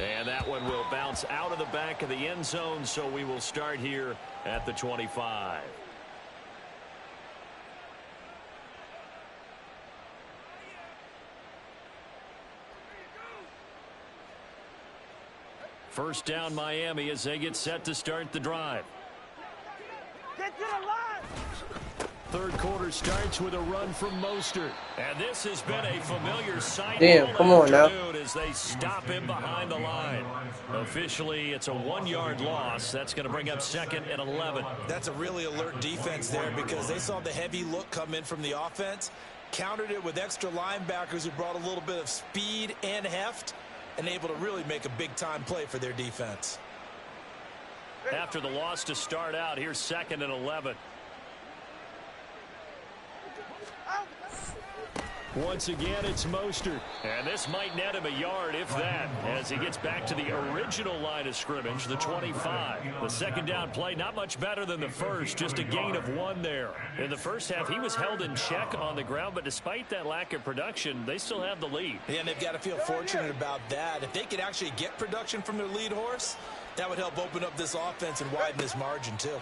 And that one will bounce out of the back of the end zone, so we will start here at the 25. First down Miami as they get set to start the drive. Get to the line! third quarter starts with a run from Mostert. And this has been a familiar sight Damn, all come on now. afternoon as they stop him behind the line. Officially, it's a 1-yard loss. That's going to bring up 2nd and 11. That's a really alert defense there because they saw the heavy look come in from the offense, countered it with extra linebackers who brought a little bit of speed and heft, and able to really make a big-time play for their defense. After the loss to start out, here's 2nd and 11. Once again, it's Mostert. And this might net him a yard, if that, as he gets back to the original line of scrimmage, the 25. The second down play, not much better than the first, just a gain of 1 there. In the first half, he was held in check on the ground, but despite that lack of production, they still have the lead. Yeah, and they've got to feel fortunate about that. If they could actually get production from their lead horse, that would help open up this offense and widen this margin, too.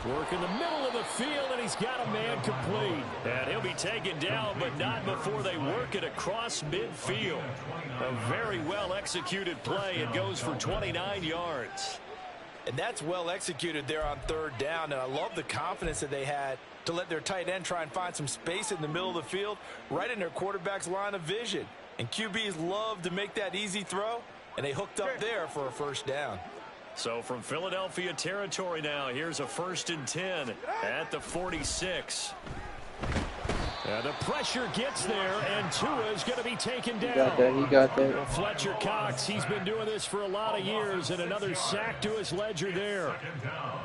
Work in the middle of the field, and he's got a man complete. And he'll be taken down, but not before they work it across midfield. A very well-executed play. It goes for 29 yards. And that's well executed there on third down. And I love the confidence that they had to let their tight end try and find some space in the middle of the field, right in their quarterback's line of vision. And QBs love to make that easy throw, and they hooked up there for a first down. So from Philadelphia territory now, here's a 1st and 10 at the 46. And the pressure gets there, and Tua is going to be taken down. He got that. Well, Fletcher Cox, he's been doing this for a lot of years, and another sack to his ledger there.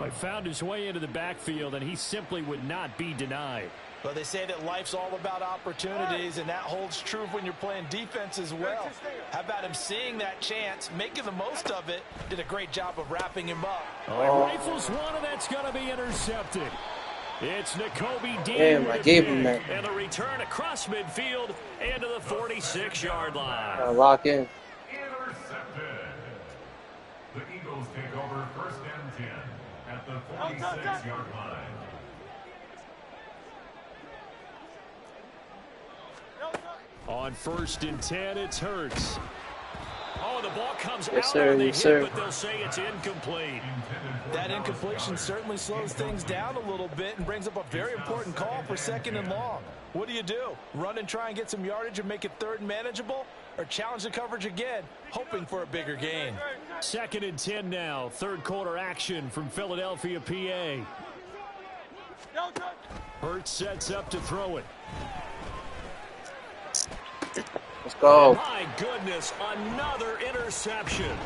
He found his way into the backfield, and he simply would not be denied. Well, they say that life's all about opportunities, and that holds true when you're playing defense as well. How about him seeing that chance, making the most of it, did a great job of wrapping him up. Oh, rifles one, and that's going to be intercepted. It's Nakobe Dean. Damn, I gave him that. And the return across midfield and to the 46-yard line. Lock in. Intercepted. The Eagles take over 1st and 10 at the 46-yard line. On 1st and 10, it's Hurts. Oh, the ball comes Yes, out sir, on the yes, hit, sir. but they'll say it's incomplete. That incompletion certainly slows things down a little bit and brings up a very important call for 2nd and long. What do? Run and try and get some yardage and make it 3rd and manageable? Or challenge the coverage again, hoping for a bigger gain? 2nd and 10 now. Third quarter action from Philadelphia, PA. Hurts sets up to throw it. Let's go. My goodness, another interception.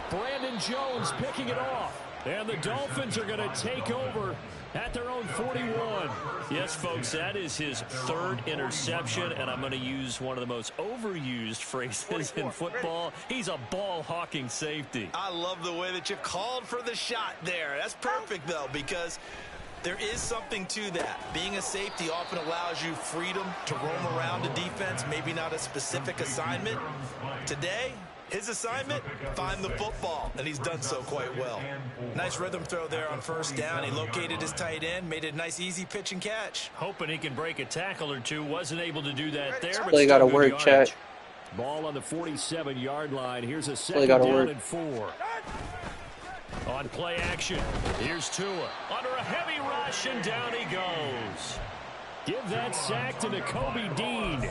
Brandon Jones picking it off. And the Dolphins are going to take over at their own 41. Yes, folks, that is his 3rd interception, and I'm going to use one of the most overused phrases in football. He's a ball-hawking safety. I love the way that you called for the shot there. That's perfect, though, because there is something to that. Being a safety often allows you freedom to roam around a defense, maybe not a specific assignment. Today, his assignment, find the football, and he's done so quite well. Nice rhythm throw there on 1st down. He located his tight end, made it a nice, easy pitch and catch. Hoping he can break a tackle or two. Wasn't able to do that there, but Play still gotta good work, yardage. Chat. Ball on the 47-yard line. Here's a Play 2nd gotta down work. and 4. On play action, here's Tua. Under a heavy rush, and down he goes. Give that sack to Nakobe Dean.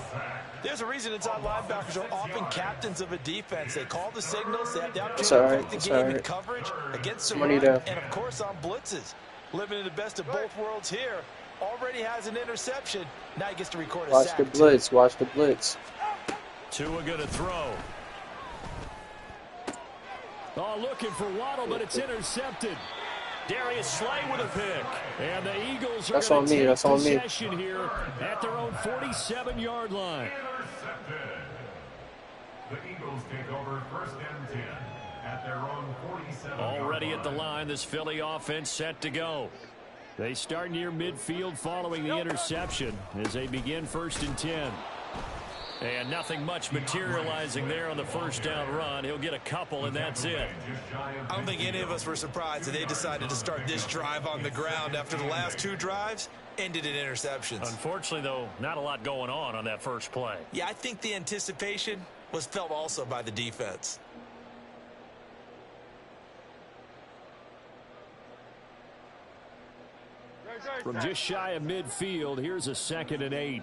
There's a reason inside linebackers are often captains of a defense. They call the signals. They have the It's opportunity all to right, affect the it's game all in right. coverage against the Money run, down. and, of course, on blitzes. Living in the best of both worlds here. Already has an interception. Now he gets to record a Watch sack. the blitz. Watch the blitz. Tua going to throw. Oh, looking for Waddle, but it's intercepted. Darius Slay with a pick. And the Eagles are That's going on to me, take that's on me. possession here at their own 47-yard line. Intercepted. The Eagles take over 1st and 10 at their own 47. Already at the line, this Philly offense set to go. They start near midfield following the interception as they begin 1st and 10. And nothing much materializing there on the 1st down run. He'll get a couple, and that's it. I don't think any of us were surprised that they decided to start this drive on the ground after the last 2 drives ended in interceptions. Unfortunately, though, not a lot going on that first play. Yeah, I think the anticipation was felt also by the defense. From just shy of midfield, here's a 2nd and 8.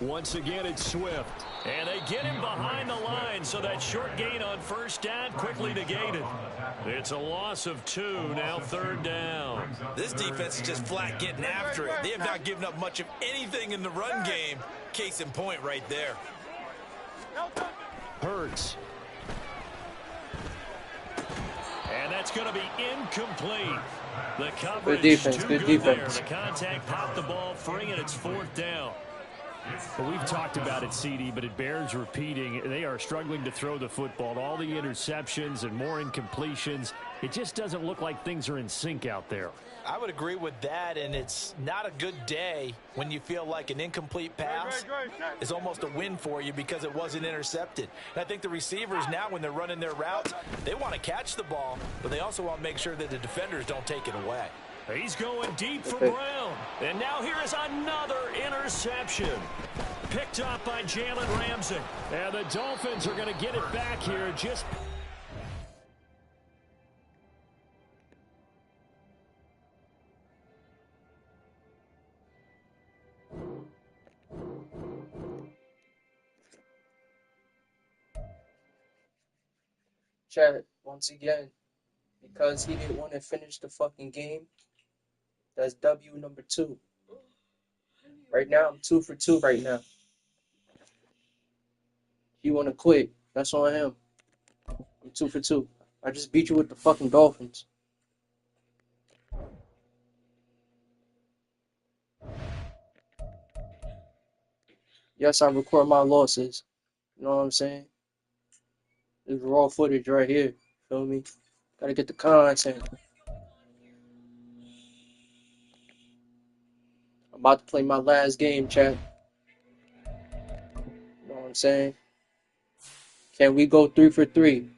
Once again, it's Swift. And they get him behind the line, so that short gain on 1st down quickly negated. It's a loss of 2, now 3rd down. This defense is just flat getting after it. They have not given up much of anything in the run game. Case in point right there. Hurts. And that's going to be incomplete. The coverage good defense, too good good defense. there. The contact popped the ball free, and it's 4th down. Well, we've talked about it, CD, but it bears repeating. They are struggling to throw the football. All the interceptions and more incompletions. It just doesn't look like things are in sync out there. I would agree with that, and it's not a good day when you feel like an incomplete pass is almost a win for you because it wasn't intercepted. And I think the receivers now, when they're running their routes, they want to catch the ball, but they also want to make sure that the defenders don't take it away. He's going deep for Brown. And now here is another interception. Picked up by Jalen Ramsey. And the Dolphins are going to get it back here. Just Chad, once again, because he didn't want to finish the fucking game, that's W number 2. Right now, I'm 2 for 2 right now. He want to quit. That's on him. I'm 2 for 2. I just beat you with the fucking Dolphins. Yes, I record my losses. You know what I'm saying? This raw footage right here. Feel me? Gotta get the content. I'm about to play my last game, chat. You know what I'm saying? Can we go 3 for 3?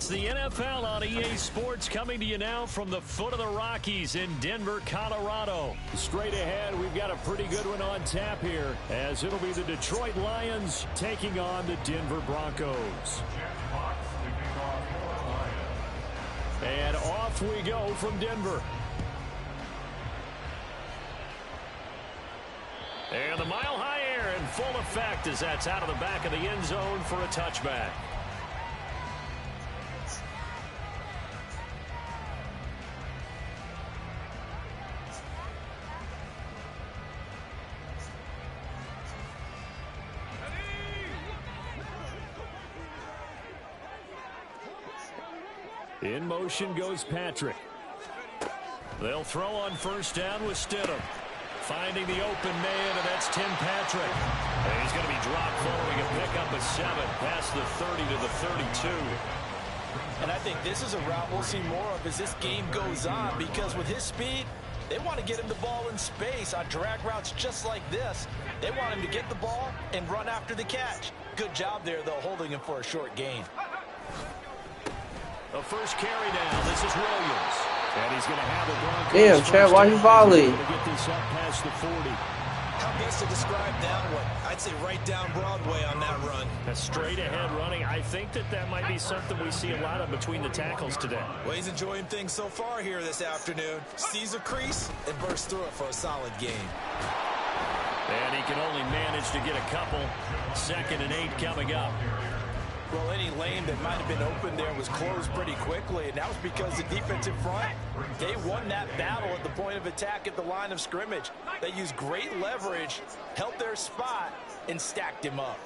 it's the NFL on EA Sports coming to you now from the foot of the Rockies in Denver, Colorado. Straight ahead, we've got a pretty good one on tap here, as it'll be the Detroit Lions taking on the Denver Broncos. And off we go from Denver. And the mile-high air in full effect as that's out of the back of the end zone for a touchback. In motion goes Patrick. They'll throw on 1st down with Stidham. Finding the open man, and that's Tim Patrick. And he's going to be dropped following a pickup of 7 past the 30 to the 32. And I think this is a route we'll see more of as this game goes on, because with his speed, they want to get him the ball in space on drag routes just like this. They want him to get the ball and run after the catch. Good job there, though, holding him for a short gain. The first carry down. This is Williams. And he's going to have the Broncos. Damn, Chad, why he volley? To get this up past the 40. How best to describe that one? I'd say right down Broadway on that run. A straight ahead running. I think that might be something we see a lot of between the tackles today. Well, he's enjoying things so far here this afternoon. Sees a crease and bursts through it for a solid game. And he can only manage to get a couple. 2nd and 8 coming up. Well, any lane that might have been open there was closed pretty quickly, and that was because the defensive front, they won that battle at the point of attack at the line of scrimmage. They used great leverage, held their spot, and stacked him up.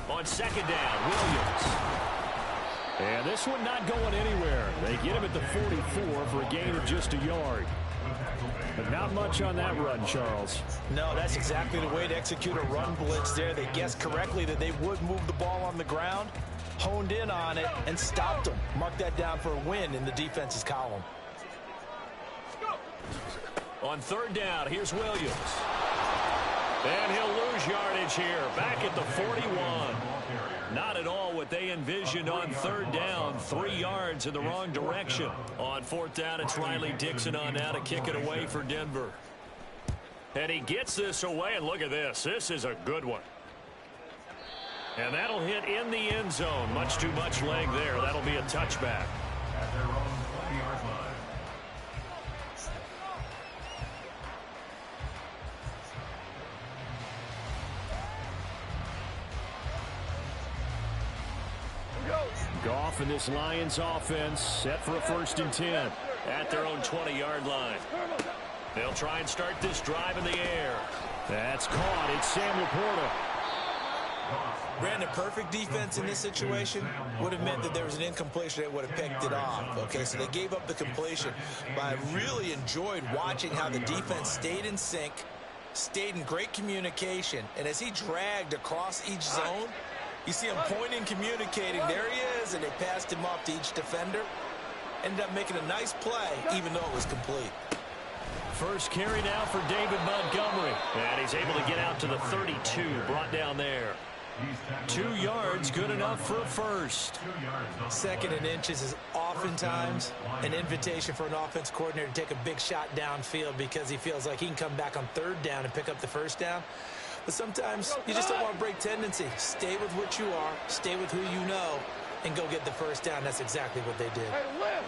On 2nd down, Williams. And this one not going anywhere. They get him at the 44 for a gain of just a yard. But not much on that run, Charles. No, that's exactly the way to execute a run blitz there. They guessed correctly that they would move the ball on the ground, honed in on it, and stopped them. Mark that down for a win in the defense's column. On 3rd down, here's Williams. And he'll lose yardage here. Back at the 41. Not at all what they envisioned on 3rd down. 3 yards in the wrong direction. On 4th down, it's Riley Dixon on now to kick it away for Denver. And he gets this away, and look at this. This is a good one. And that'll hit in the end zone. Much too much leg there. That'll be a touchback. At their own 20-yard line. Goff and this Lions offense set for a 1st and 10 at their own 20-yard line. They'll try and start this drive in the air. That's caught. It's Sam Laporta. Brandon, perfect defense in this situation would have meant that there was an incompletion that would have picked it off. Okay, so they gave up the completion. But I really enjoyed watching how the defense stayed in sync, stayed in great communication, and as he dragged across each zone, you see him pointing, communicating. There he is, and they passed him off to each defender. Ended up making a nice play, even though it was complete. First carry now for David Montgomery. And he's able to get out to the 32, brought down there. 2 yards, good enough for a first. 2nd and inches is oftentimes an invitation for an offense coordinator to take a big shot downfield because he feels like he can come back on 3rd down and pick up the 1st down. But sometimes you just don't want to break tendency. Stay with what you are, stay with who you know, and go get the 1st down. That's exactly what they did. Hey, live!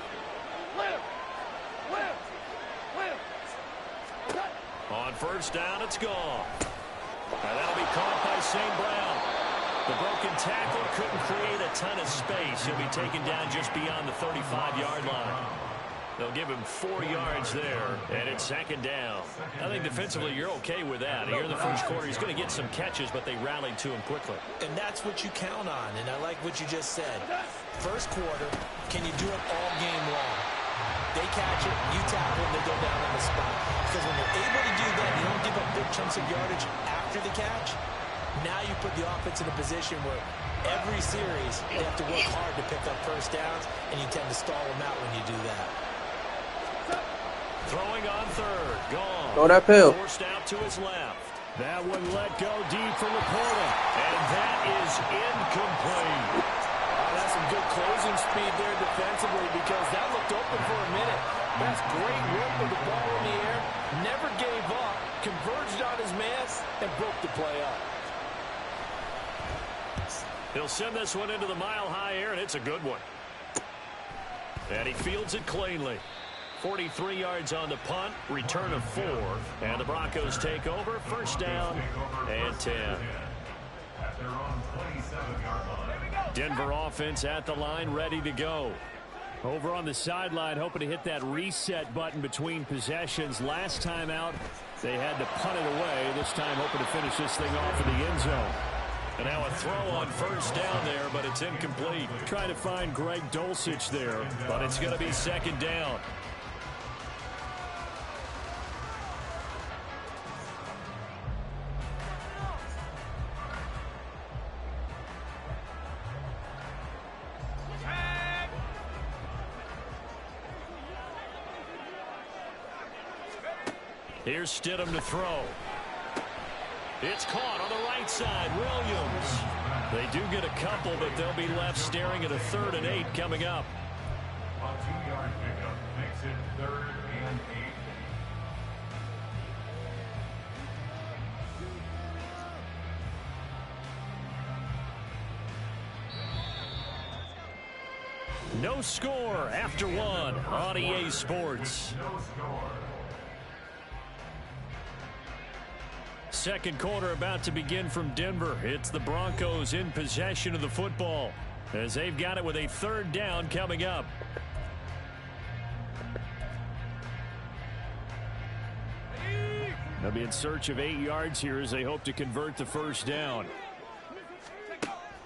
On 1st down, it's gone. And that'll be caught by St. Brown. The broken tackle couldn't create a ton of space. He'll be taken down just beyond the 35-yard line. They'll give him 4 yards there, and it's 2nd down. I think defensively you're okay with that. Here in the first quarter, he's going to get some catches, but they rallied to him quickly. And that's what you count on, and I like what you just said. First quarter, can you do it all game long? They catch it, you tackle, and they go down on the spot. Because when you're able to do that, you don't give up big chunks of yardage after the catch. Now you put the offense in a position where every series they have to work hard to pick up 1st downs, and you tend to stall them out when you do that. Throwing on 3rd, gone. Throw that pill. Forced out to his left. That one let go deep for Laporta, and that is incomplete. That's some good closing speed there defensively because that looked open for a minute. That's great work with the ball in the air. Never gave up, converged on his man, and broke the play up. He'll send this one into the mile-high air, and it's a good one. And he fields it cleanly. 43 yards on the punt, return of 4, and the Broncos take over. 1st down and 10. At their own 27-yard line. Denver offense at the line, ready to go. Over on the sideline, hoping to hit that reset button between possessions. Last time out, they had to punt it away. This time, hoping to finish this thing off in the end zone. And now a throw on 1st down there, but it's incomplete. Trying to find Greg Dulcich there, but it's going to be 2nd down. Here's Stidham to throw. It's caught on the right side. Williams. They do get a couple, but they'll be left staring at a 3rd and 8 coming up. No score after one on EA Sports. Second quarter about to begin from Denver. It's the Broncos in possession of the football as they've got it with a third down coming up. They'll be in search of 8 yards here as they hope to convert the first down.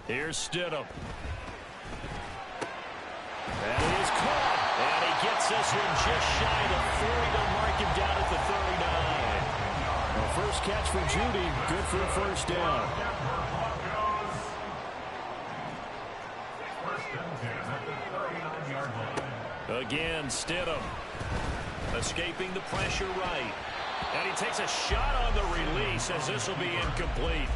Here's Stidham. And he is caught. And he gets this one just shy of 40 to mark him down at the 39. Well, first catch for Judy. Good for a first down. Again, Stidham. Escaping the pressure right. And he takes a shot on the release as this will be incomplete.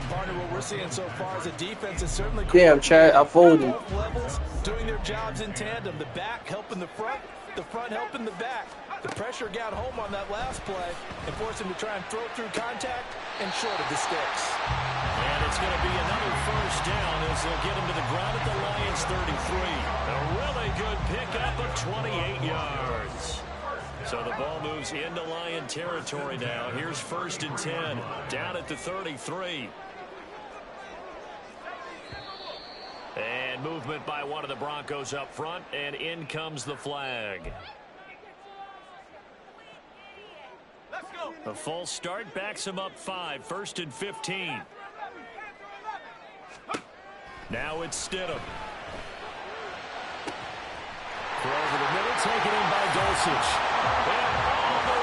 Partner, what we're seeing so far is a defense is certainly Damn, Chad, I folded. both levels, doing their jobs in tandem. The back helping the front helping the back. The pressure got home on that last play and forced him to try and throw through contact and short of the sticks. And it's going to be another first down as they'll get him to the ground at the Lions 33. A really good pickup of 28 yards. So the ball moves into Lion territory now. Here's 1st and 10, down at the 33. And movement by one of the Broncos up front, and in comes the flag. A false start backs him up 5, 1st and 15. Now it's Stidham. Throw over the middle, taken in by Dulcich.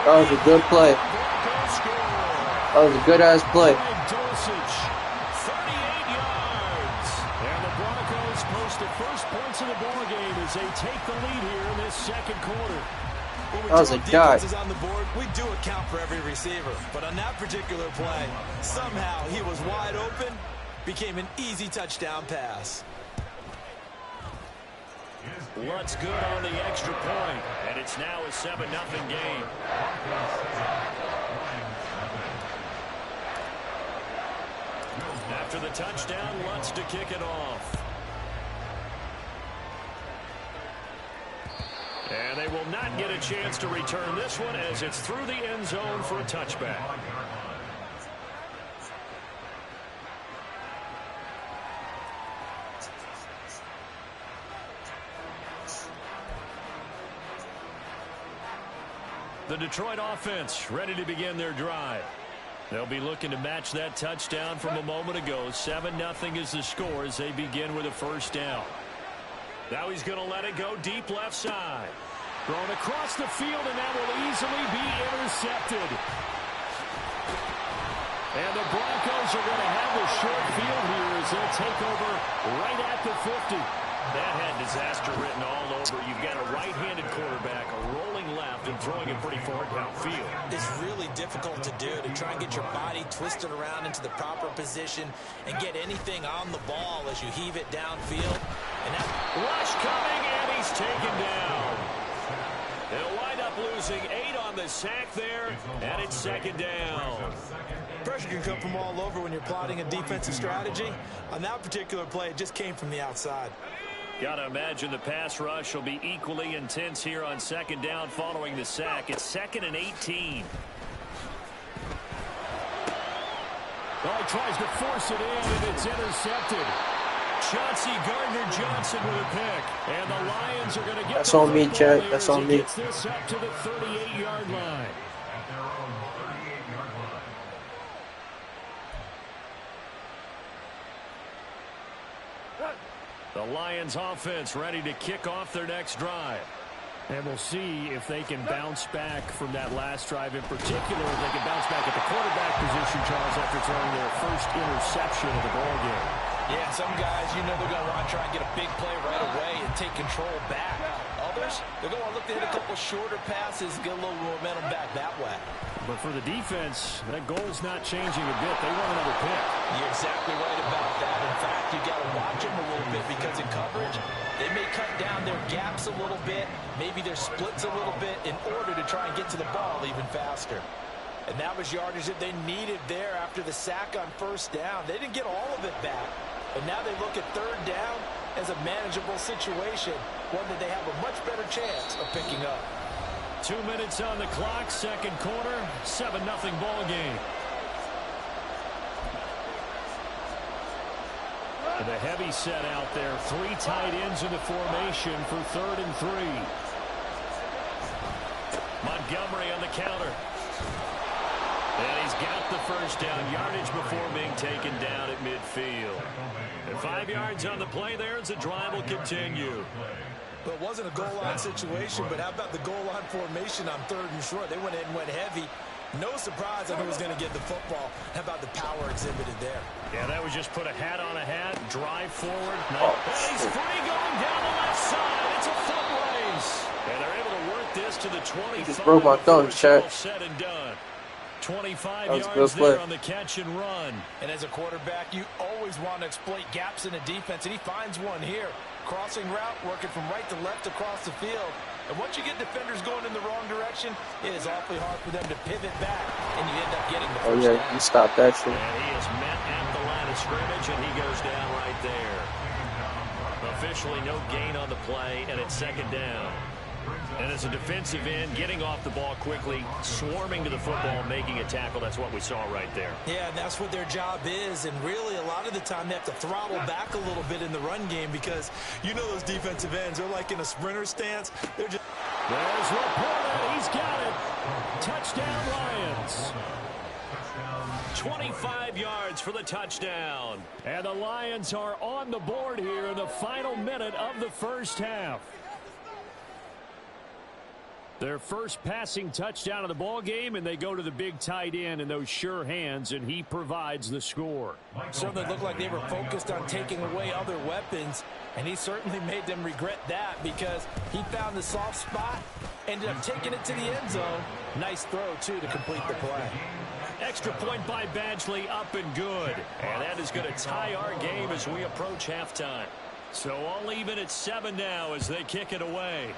That was a good play. That was a good-ass play. Dulcich, 38 yards. And the Broncos post the first points of the ball game as they take the lead here in this second quarter. That was a dot. On the board, we do account for every receiver. But on that particular play, somehow he was wide open, became an easy touchdown pass. Lutt's good on the extra point, and it's now a 7-0 game. After the touchdown, Lutt's to kick it off. And they will not get a chance to return this one as it's through the end zone for a touchback. The Detroit offense ready to begin their drive. They'll be looking to match that touchdown from a moment ago. 7-0 is the score as they begin with a first down. Now he's going to let it go deep left side. Thrown across the field, and that will easily be intercepted. And the Broncos are going to have the short field here as they'll take over right at the 50. That had disaster written all over. You've got a right-handed quarterback, a rolling left, and throwing it pretty far downfield. It's really difficult to do, to try and get your body twisted around into the proper position and get anything on the ball as you heave it downfield. And that rush coming, and he's taken down. They'll wind up losing 8 on the sack there, and it's 2nd down. Pressure can come from all over when you're plotting a defensive strategy. On that particular play, it just came from the outside. Got to imagine the pass rush will be equally intense here on 2nd down following the sack. It's 2nd and 18. Oh, he tries to force it in, and it's intercepted. Chauncey Gardner-Johnson with a pick. And the Lions are going to get That's on me, Chad. That's on me. Gets this up to the 38-yard line. At their own 38-yard line. The Lions offense ready to kick off their next drive. And we'll see if they can bounce back from that last drive in particular. If they can bounce back at the quarterback position, Charles, after throwing their first interception of the ballgame. Yeah, some guys, you know they're going to want to try and get a big play right away and take control back. Others, they're going to look to hit a couple shorter passes, get a little momentum back that way. But for the defense, that goal's not changing a bit. They want another pick. You're exactly right about that. In fact, you got to watch them a little bit because in coverage, they may cut down their gaps a little bit, maybe their splits a little bit in order to try and get to the ball even faster. And that was yardage that they needed there after the sack on 1st down. They didn't get all of it back, but now they look at 3rd down, as a manageable situation, one that they have a much better chance of picking up. 2 minutes on the clock, second quarter, 7-0 ball game. The heavy set out there, 3 tight ends in the formation for 3rd and 3. Montgomery on the counter. And he's got the first down, yardage before being taken down at midfield. And 5 yards on the play there as the drive will continue. Well, it wasn't a goal line situation, but how about the goal line formation on 3rd and short? They went in and went heavy. No surprise on who was going to get the football. How about the power exhibited there? Yeah, that was just put a hat on a hat, drive forward. He's free going down the left side. It's a foot race. And they're able to work this to the 25. He just broke my thumb, Chet. Said and done. 25 that was yards there on the catch and run. And as a quarterback, you always want to exploit gaps in a defense, and he finds one here. Crossing route, working from right to left across the field. And once you get defenders going in the wrong direction, it is awfully hard for them to pivot back, and you end up getting the first down. You stopped that shit. And he is met at the line of scrimmage, and he goes down right there. Officially no gain on the play, and it's second down. And as a defensive end, getting off the ball quickly, swarming to the football, making a tackle, that's what we saw right there. Yeah, and that's what their job is, and really a lot of the time they have to throttle back a little bit in the run game because you know those defensive ends, they're like in a sprinter stance. They're just... There's Laporta, he's got it. Touchdown Lions. 25 yards for the touchdown. And the Lions are on the board here in the final minute of the first half. Their first passing touchdown of the ball game, and they go to the big tight end in those sure hands, and he provides the score. Certainly looked like they were focused on taking away other weapons, and he certainly made them regret that because he found the soft spot, ended up taking it to the end zone. Nice throw, too, to complete the play. Extra point by Badgley, up and good. And that is going to tie our game as we approach halftime. So all even at 7 now as they kick it away.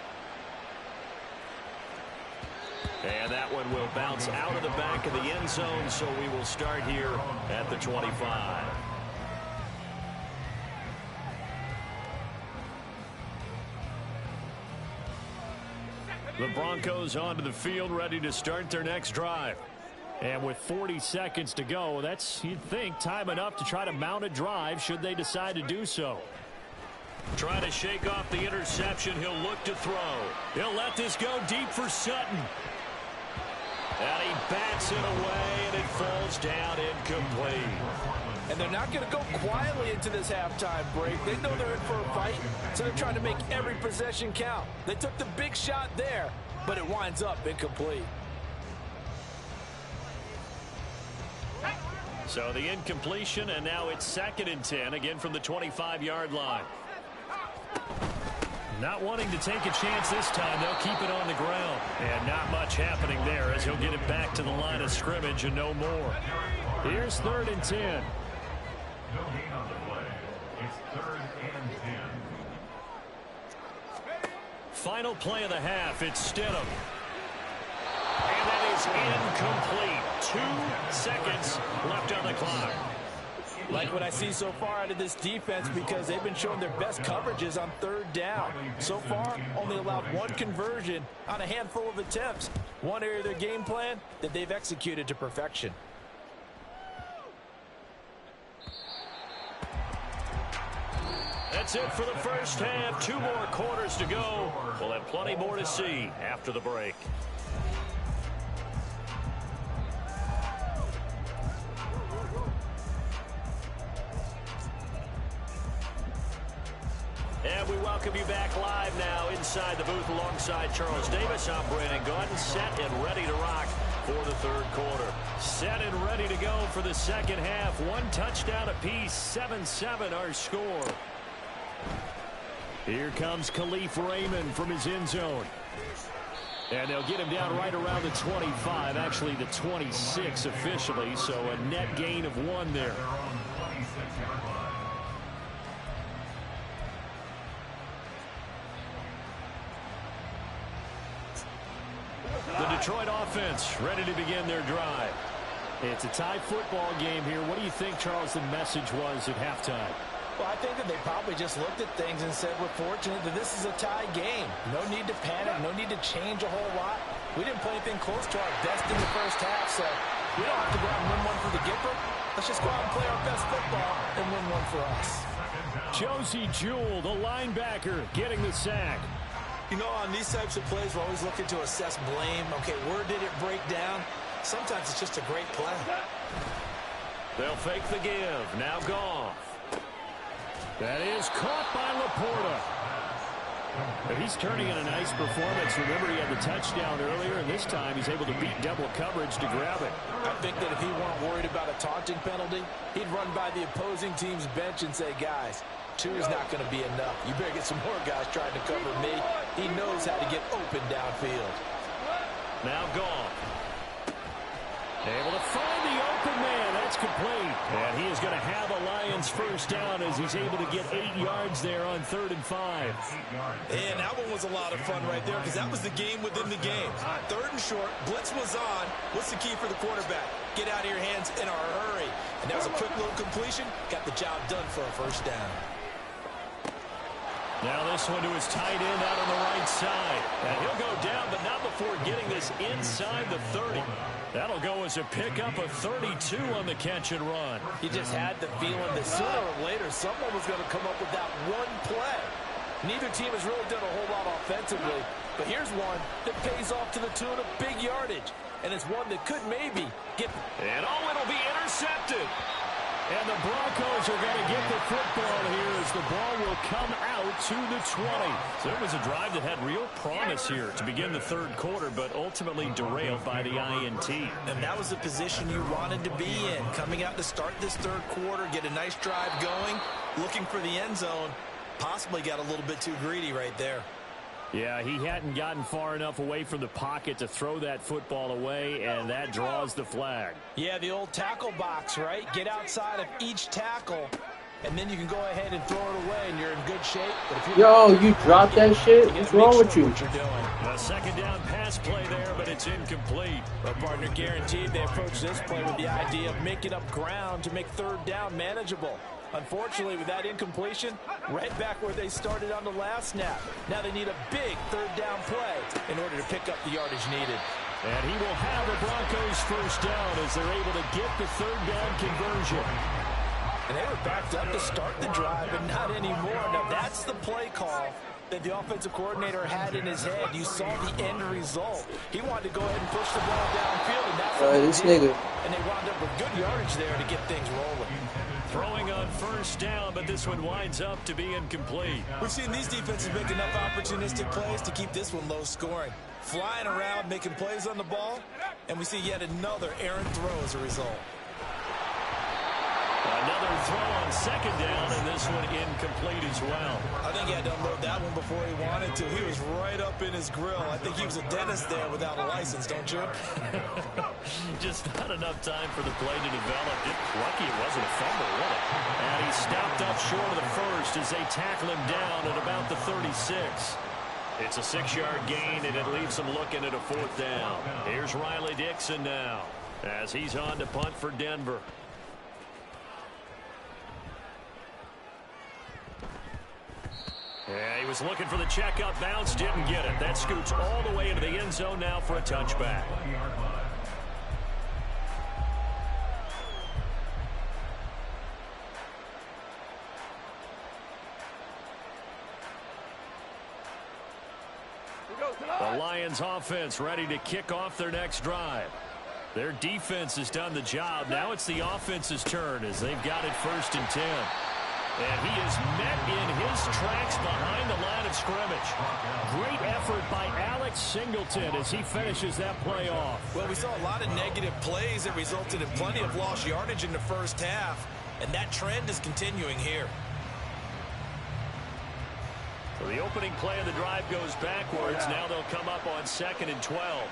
And that one will bounce out of the back of the end zone, so we will start here at the 25. The Broncos onto the field, ready to start their next drive. And with 40 seconds to go, that's, you'd think, time enough to try to mount a drive should they decide to do so. Trying to shake off the interception, he'll look to throw. He'll let this go deep for Sutton. And he bats it away, and it falls down incomplete. And they're not going to go quietly into this halftime break. They know they're in for a fight, so they're trying to make every possession count. They took the big shot there, but it winds up incomplete. So the incompletion, and now it's 2nd and 10, again from the 25-yard line. Not wanting to take a chance this time, they'll keep it on the ground. And not much happening there as he'll get it back to the line of scrimmage and no more. Here's 3rd and 10. No gain on the play. It's 3rd and 10. Final play of the half, it's Stidham. And that is incomplete. 2 seconds left on the clock. Like what I see so far out of this defense because they've been showing their best coverages on 3rd down. So far, only allowed 1 conversion on a handful of attempts. One area of their game plan that they've executed to perfection. That's it for the first half. 2 more quarters to go. We'll have plenty more to see after the break. And we welcome you back live now inside the booth alongside Charles Davis. I'm Brandon Gaudin, set and ready to rock for the 3rd quarter. Set and ready to go for the second half. 1 touchdown apiece, 7-7 our score. Here comes Khalif Raymond from his end zone. And they'll get him down right around the 25, actually the 26 officially, so a net gain of 1 there. The Detroit offense ready to begin their drive. It's a tie football game here. What do you think, Charles, the message was at halftime? Well, I think that they probably just looked at things and said, we're fortunate that this is a tie game. No need to panic, no need to change a whole lot. We didn't play anything close to our best in the first half, so we don't have to go out and win one for the Gipper. Let's just go out and play our best football and win one for us. Josie Jewell, the linebacker, getting the sack. You know, on these types of plays, we're always looking to assess blame. Okay, where did it break down? Sometimes it's just a great play. They'll fake the give. Now Goff. That is caught by Laporta. But he's turning in a nice performance. Remember, he had the touchdown earlier, and this time he's able to beat double coverage to grab it. I think that if he weren't worried about a taunting penalty, he'd run by the opposing team's bench and say, guys, 2 is not going to be enough. You better get some more guys trying to cover me. He knows how to get open downfield. Now Goff. Able to find the open man. That's complete. And he is going to have a Lions first down as he's able to get 8 yards there on 3rd and 5. And that one was a lot of fun right there because that was the game within the game. 3rd and short. Blitz was on. What's the key for the quarterback? Get out of your hands in a hurry. And that was a quick little completion. Got the job done for a first down. Now this one to his tight end out on the right side. And he'll go down, but not before getting this inside the 30. That'll go as a pickup of 32 on the catch and run. He just had the feeling that sooner or later someone was going to come up with that one play. Neither team has really done a whole lot offensively, but here's one that pays off to the tune of big yardage. And it's one that could maybe get... And it'll be intercepted. And the Broncos are going to get the football here as the ball will come out to the 20. So it was a drive that had real promise here to begin the 3rd quarter, but ultimately derailed by the INT. And that was the position you wanted to be in. Coming out to start this 3rd quarter, get a nice drive going, looking for the end zone. Possibly got a little bit too greedy right there. Yeah, he hadn't gotten far enough away from the pocket to throw that football away, and that draws the flag. Yeah, the old tackle box, right? Get outside of each tackle, and then you can go ahead and throw it away, and you're in good shape. But if you dropped that shit? What's wrong with you? What you're doing. A 2nd down pass play there, but it's incomplete. Well, partner, guaranteed they approach this play with the idea of making up ground to make 3rd down manageable. Unfortunately, with that incompletion, right back where they started on the last snap. Now they need a big 3rd down play in order to pick up the yardage needed. And he will have the Broncos first down as they're able to get the 3rd down conversion. And they were backed up to start the drive, but not anymore. Now that's the play call that the offensive coordinator had in his head. You saw the end result. He wanted to go ahead and push the ball downfield, and that's what this he did. nigga. And they wound up with good yardage there to get things rolling. Throwing on first down, but this one winds up to be incomplete. We've seen these defenses make enough opportunistic plays to keep this one low scoring. Flying around, making plays on the ball, and we see yet another errant throw as a result. Another throw on 2nd down, and this one incomplete as well. I think he had to unload that one before he wanted to. He was right up in his grill. I think he was a dentist there without a license, don't you? Just not enough time for the play to develop. Lucky it wasn't a fumble, was it? And he stopped up short of the first as they tackle him down at about the 36. It's a 6-yard gain, and it leaves them looking at a 4th down. Here's Riley Dixon now as he's on to punt for Denver. Yeah, he was looking for the checkup bounce, didn't get it. That scoots all the way into the end zone now for a touchback. The Lions offense ready to kick off their next drive. Their defense has done the job. Now it's the offense's turn as they've got it 1st and 10. And he is met in his tracks behind the line of scrimmage. Great effort by Alex Singleton as he finishes that play off. Well, we saw a lot of negative plays that resulted in plenty of lost yardage in the first half, and that trend is continuing here. So the opening play of the drive goes backwards. Now they'll come up on 2nd and 12.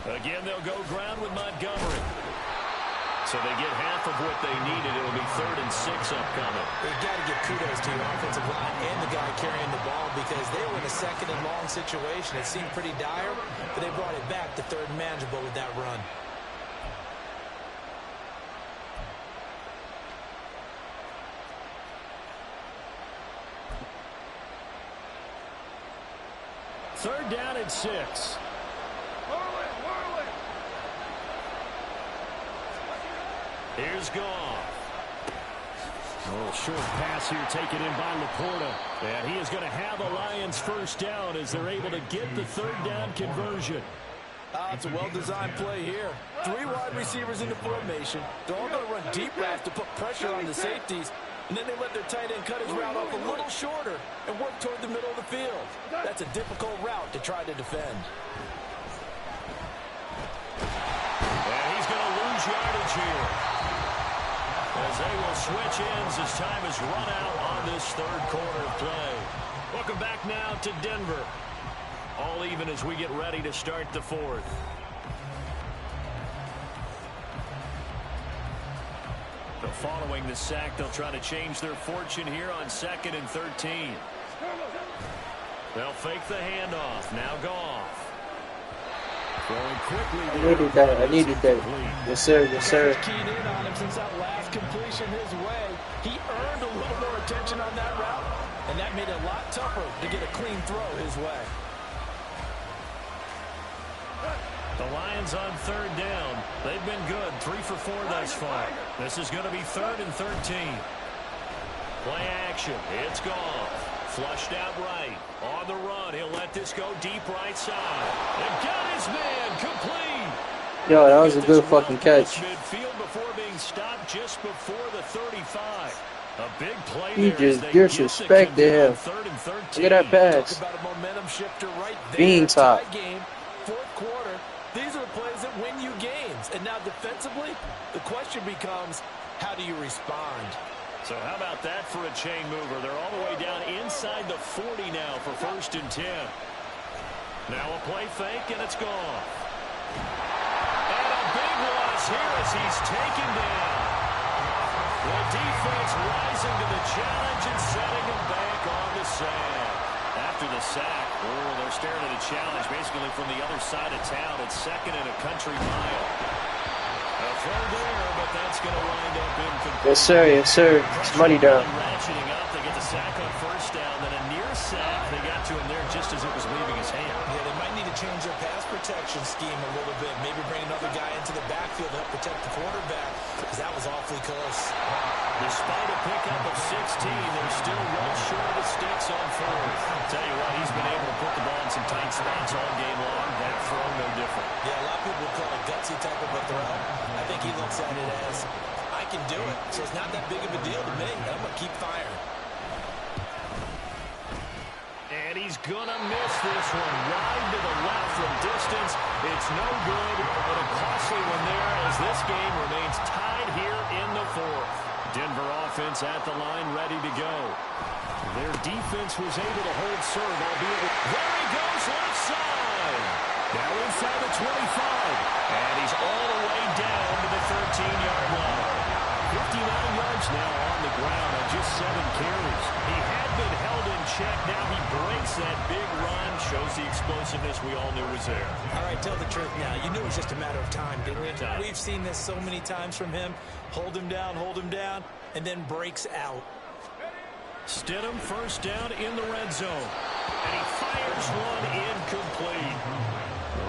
Again, they'll go ground with Montgomery. So they get half of what they needed. It'll be 3rd and 6 upcoming. You've got to give kudos to your offensive line and the guy carrying the ball because they were in a 2nd and long situation. It seemed pretty dire, but they brought it back to 3rd and manageable with that run. 3rd down and 6. Here's Goff. A little short pass here taken in by Laporta. And he is going to have a Lions 1st down as they're able to get the 3rd down conversion. It's a well-designed play here. 3 wide receivers in the formation. They're all going to run deep routes to put pressure on the safeties. And then they let their tight end cut his route off a little shorter and work toward the middle of the field. That's a difficult route to try to defend. And he's going to lose yardage here, as they will switch ends as time is run out on this 3rd quarter of play. Welcome back now to Denver. All even as we get ready to start the 4th. So following the sack, they'll try to change their fortune here on 2nd and 13. They'll fake the handoff. Now Goff. Going quickly. I needed that. I needed that. Yes, sir. Yes, sir. Keyed in on him since that last completion his way. He earned a little more attention on that route, and that made it a lot tougher to get a clean throw his way. The Lions on 3rd down. They've been good. 3 for 4 thus far. This is going to be 3rd and 13. Play action. It's Goff. Flushed out right. On the run. He'll let this go deep right side. And got his man complete. Yo, that was a good fucking catch. Midfield before being stopped just before the 35. A big play He there just as they disrespected him. 3rd and 13. Look at that pass. Talk about a momentum shifter right there. Bean top. Tie game, 4th quarter. These are the plays that win you games. And now defensively, the question becomes, how do you respond? So how about that for a chain mover? They're all the way down inside the 40 now for 1st and 10. Now a play fake, and it's gone. And a big loss here as he's taken down. The defense rising to the challenge and setting him back on the sand. After the sack, they're staring at a challenge basically from the other side of town. It's 2nd and a country mile. A throw there, but that's going to wind up incomplete. Yes, sir. Yes, sir. It's money down. Ratcheting up, they get the sack on 1st down, then a near sack. They got to him there just as it was leaving his hand. Yeah, they might need to change their pass protection scheme a little bit. Maybe bring another guy into the backfield to help protect the quarterback, because that was awfully close. Despite a pickup of 16, they're still well short of the sticks on 4th. I'll tell you what, he's been able to put the ball in some tight spots all game long. That throw, no different. Yeah, a lot of people would call it gutsy type of a throw. I think he looks at it as, I can do it, so it's not that big of a deal to me. I'm going to keep firing. And he's going to miss this one. Wide to the left from distance. It's no good, but a costly one there as this game remains tied here in the 4th. Denver offense at the line, ready to go. Their defense was able to hold serve, albeit there he goes left side. Now inside the 25. And he's all the way down to the 13-yard line. 59 yards now on the ground on just 7 carries. He had been held in check. Now he breaks that big run. Shows the explosiveness we all knew was there. All right, tell the truth now. You knew it was just a matter of time, didn't you? We've seen this so many times from him. Hold him down, and then breaks out. Stidham 1st down in the red zone. And he fires one incomplete.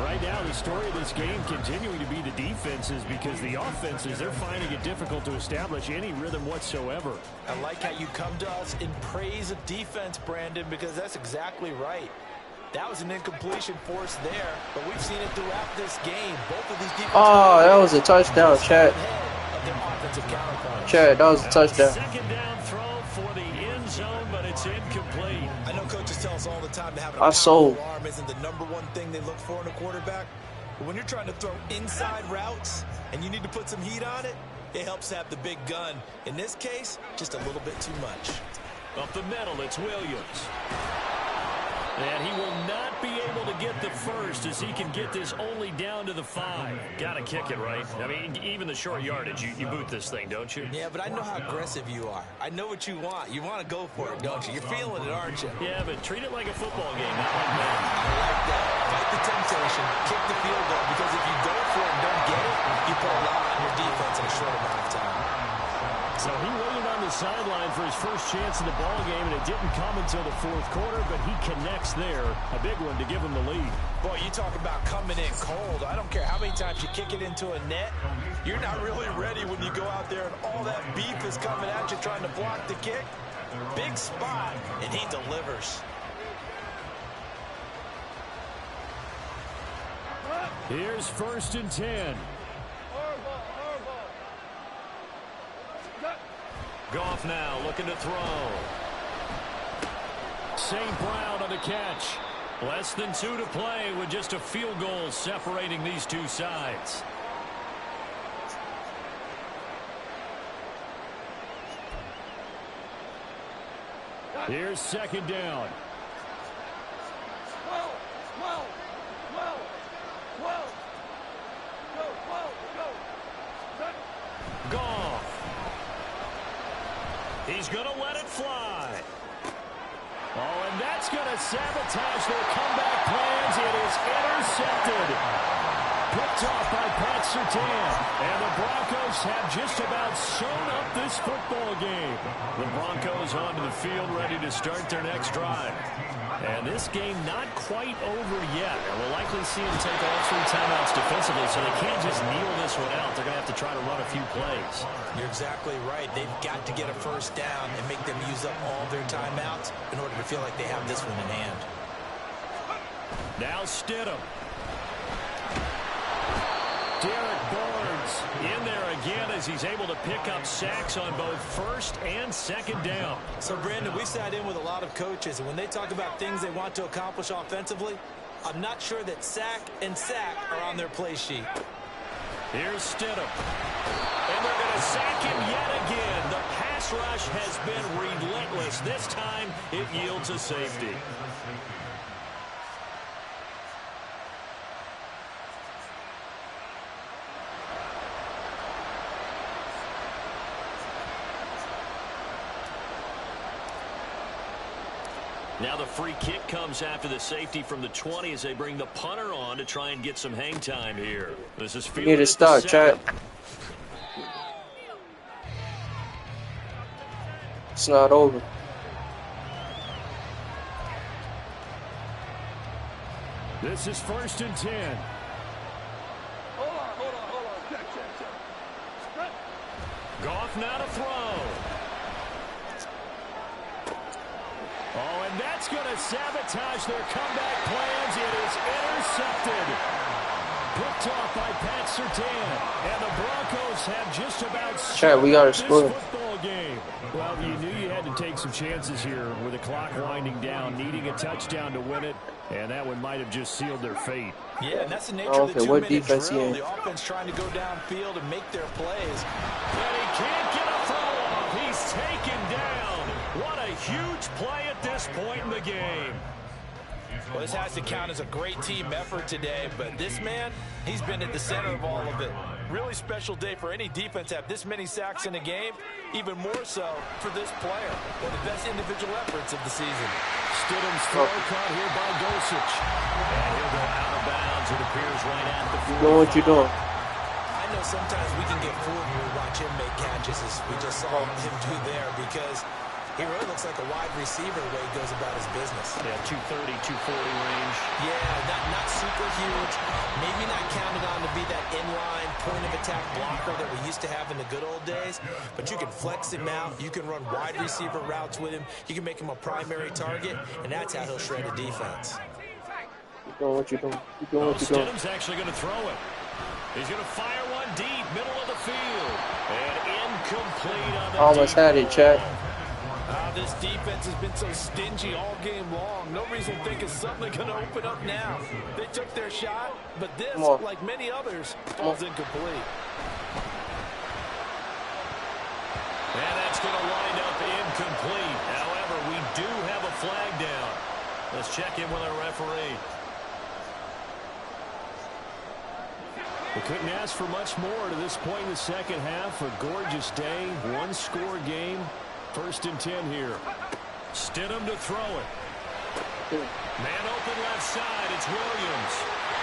Right now, the story of this game continuing to be the defenses, because the offenses, they're finding it difficult to establish any rhythm whatsoever. I like how you come to us in praise of defense, Brandon, because that's exactly right. That was an incompletion forced there, but we've seen it throughout this game. Both of these defenses. Oh, that was a touchdown, Chad. Chad, that was a touchdown. 2nd down throw for the end zone, but it's incomplete. I know coaches tell us all the time to have an arm isn't the #1 thing they look for in a quarterback. But when you're trying to throw inside routes and you need to put some heat on it, it helps have the big gun. In this case, just a little bit too much. Up the middle, it's Williams. And he will not be able to get the first as he can get this only down to the 5. Got to kick it, right? I mean, even the short yardage, you boot this thing, don't you? Yeah, but I know how aggressive you are. I know what you want. You want to go for it, don't you? You're feeling it, aren't you? Yeah, but treat it like a football game, not like that. I like that. Fight the temptation. Kick the field goal, because if you go for it and don't get it, you put a lot on your defense in a short amount of time. So he waited on the sideline for his first chance in the ball game, and it didn't come until the fourth quarter, but he connects there. A big one to give him the lead. Boy, you talk about coming in cold. I don't care how many times you kick it into a net. You're not really ready when you go out there and all that beef is coming at you trying to block the kick. Big spot, and he delivers. Here's 1st and 10. Goff now looking to throw. St. Brown on the catch. Less than 2 to play with just a field goal separating these two sides. Here's 2nd down. Goff. He's going to let it fly. Oh, and that's going to sabotage their comeback plans. It is intercepted. Picked off by Pat Surtain. And the Broncos have just about sewn up this football game. The Broncos onto the field ready to start their next drive. And this game not quite over yet. And we'll likely see them take all 3 timeouts defensively, so they can't just kneel this one out. They're going to have to try to run a few plays. You're exactly right. They've got to get a first down and make them use up all their timeouts in order to feel like they have this one in hand. Now Stidham. Derek Barnes in there again as he's able to pick up sacks on both 1st and 2nd down. So, Brandon, we sat in with a lot of coaches, and when they talk about things they want to accomplish offensively, I'm not sure that sack and sack are on their play sheet. Here's Stidham. And they're going to sack him yet again. The pass rush has been relentless. This time it yields a safety. Now the free kick comes after the safety from the 20 as they bring the punter on to try and get some hang time here. This is You need to start, Chad. It's not over. This is 1st and 10. Hold on. Check. Goff now to throw. Oh, and that's going to sabotage their comeback plans. It is intercepted. Picked off by Pat Surtain. And the Broncos have just about Chad, we got to score. Football game. Well, you knew you had to take some chances here with the clock winding down, needing a touchdown to win it, and that one might have just sealed their fate. Yeah, and that's the nature of the 2-minute drill. The offense trying to go downfield and make their plays. And he can't get a throw off. He's taken down. What a huge play at this point in the game. Well, this has to count as a great team effort today, but this man, he's been at the center of all of it. Really special day for any defense to have this many sacks in a game, even more so for this player. One of the best individual efforts of the season. Stidham's throw caught here by Dosich. And he'll go out of bounds. It appears right at the 45. You know what you're doing. I know sometimes we can get fooled when we watch him make catches, as we just saw him do there, because he really looks like a wide receiver the way he goes about his business. Yeah, 230, 240 range. Yeah, not super huge. Maybe not counted on to be that inline point-of-attack blocker that we used to have in the good old days. But you can flex him out. You can run wide receiver routes with him. You can make him a primary target, and that's how he'll shred a defense. Keep doing what you're doing. Keep doing what you're doing. Stidham's actually going to throw it. He's going to fire one deep, middle of the field. And incomplete on the Almost had it, Chad. This defense has been so stingy all game long. No reason to think it's suddenly going to open up now. They took their shot, but this, like many others, falls incomplete. And that's going to wind up incomplete. However, we do have a flag down. Let's check in with our referee. We couldn't ask for much more to this point in the second half. A gorgeous day, one-score game. 1st and 10 here. Stidham to throw it. Man open left side. It's Williams.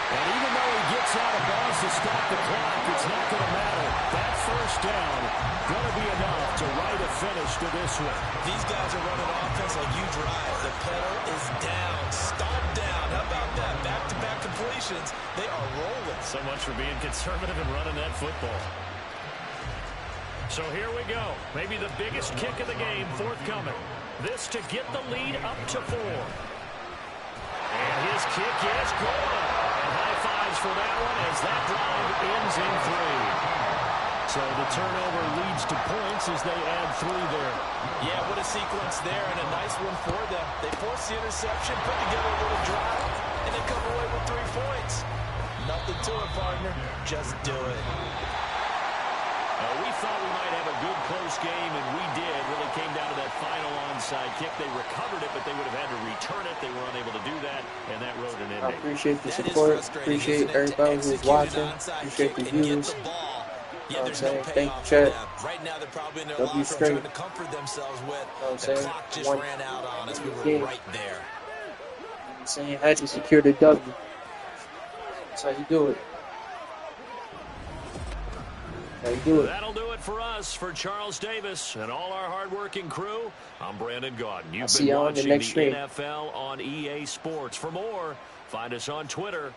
And even though he gets out of bounds to stop the clock, it's not going to matter. That first down going to be enough to write a finish to this one. These guys are running offense like you drive. The pedal is down. Stop down. How about that? Back-to-back completions. They are rolling. So much for being conservative and running that football. So here we go. Maybe the biggest kick of the game forthcoming. This to get the lead up to 4. And his kick is good. And high fives for that one as that drive ends in 3. So the turnover leads to points as they add 3 there. Yeah, what a sequence there, and a nice one for them. They force the interception, put together a little drive, and they come away with 3 points. Nothing to it, partner. Just do it. We thought we might have a good close game, and we did. Really came down to that final onside kick. They recovered it, but they would have had to return it. They were unable to do that, and that wrote an ending. I appreciate the support. Appreciate everybody who's watching. Appreciate the viewers. Yeah, there's no Thank payoff you, for Chet. them. Right now, they're probably in their W locker room straight. trying to comfort themselves with The the clock just ran out on us. We were right there. I'm saying had to secure the W. That's how you do it. How you do it. That'll do it for us. For Charles Davis and all our hardworking crew, I'm Brandon Gaudin. You've See been y'all on the watching next the stream. NFL on EA Sports. For more, find us on Twitter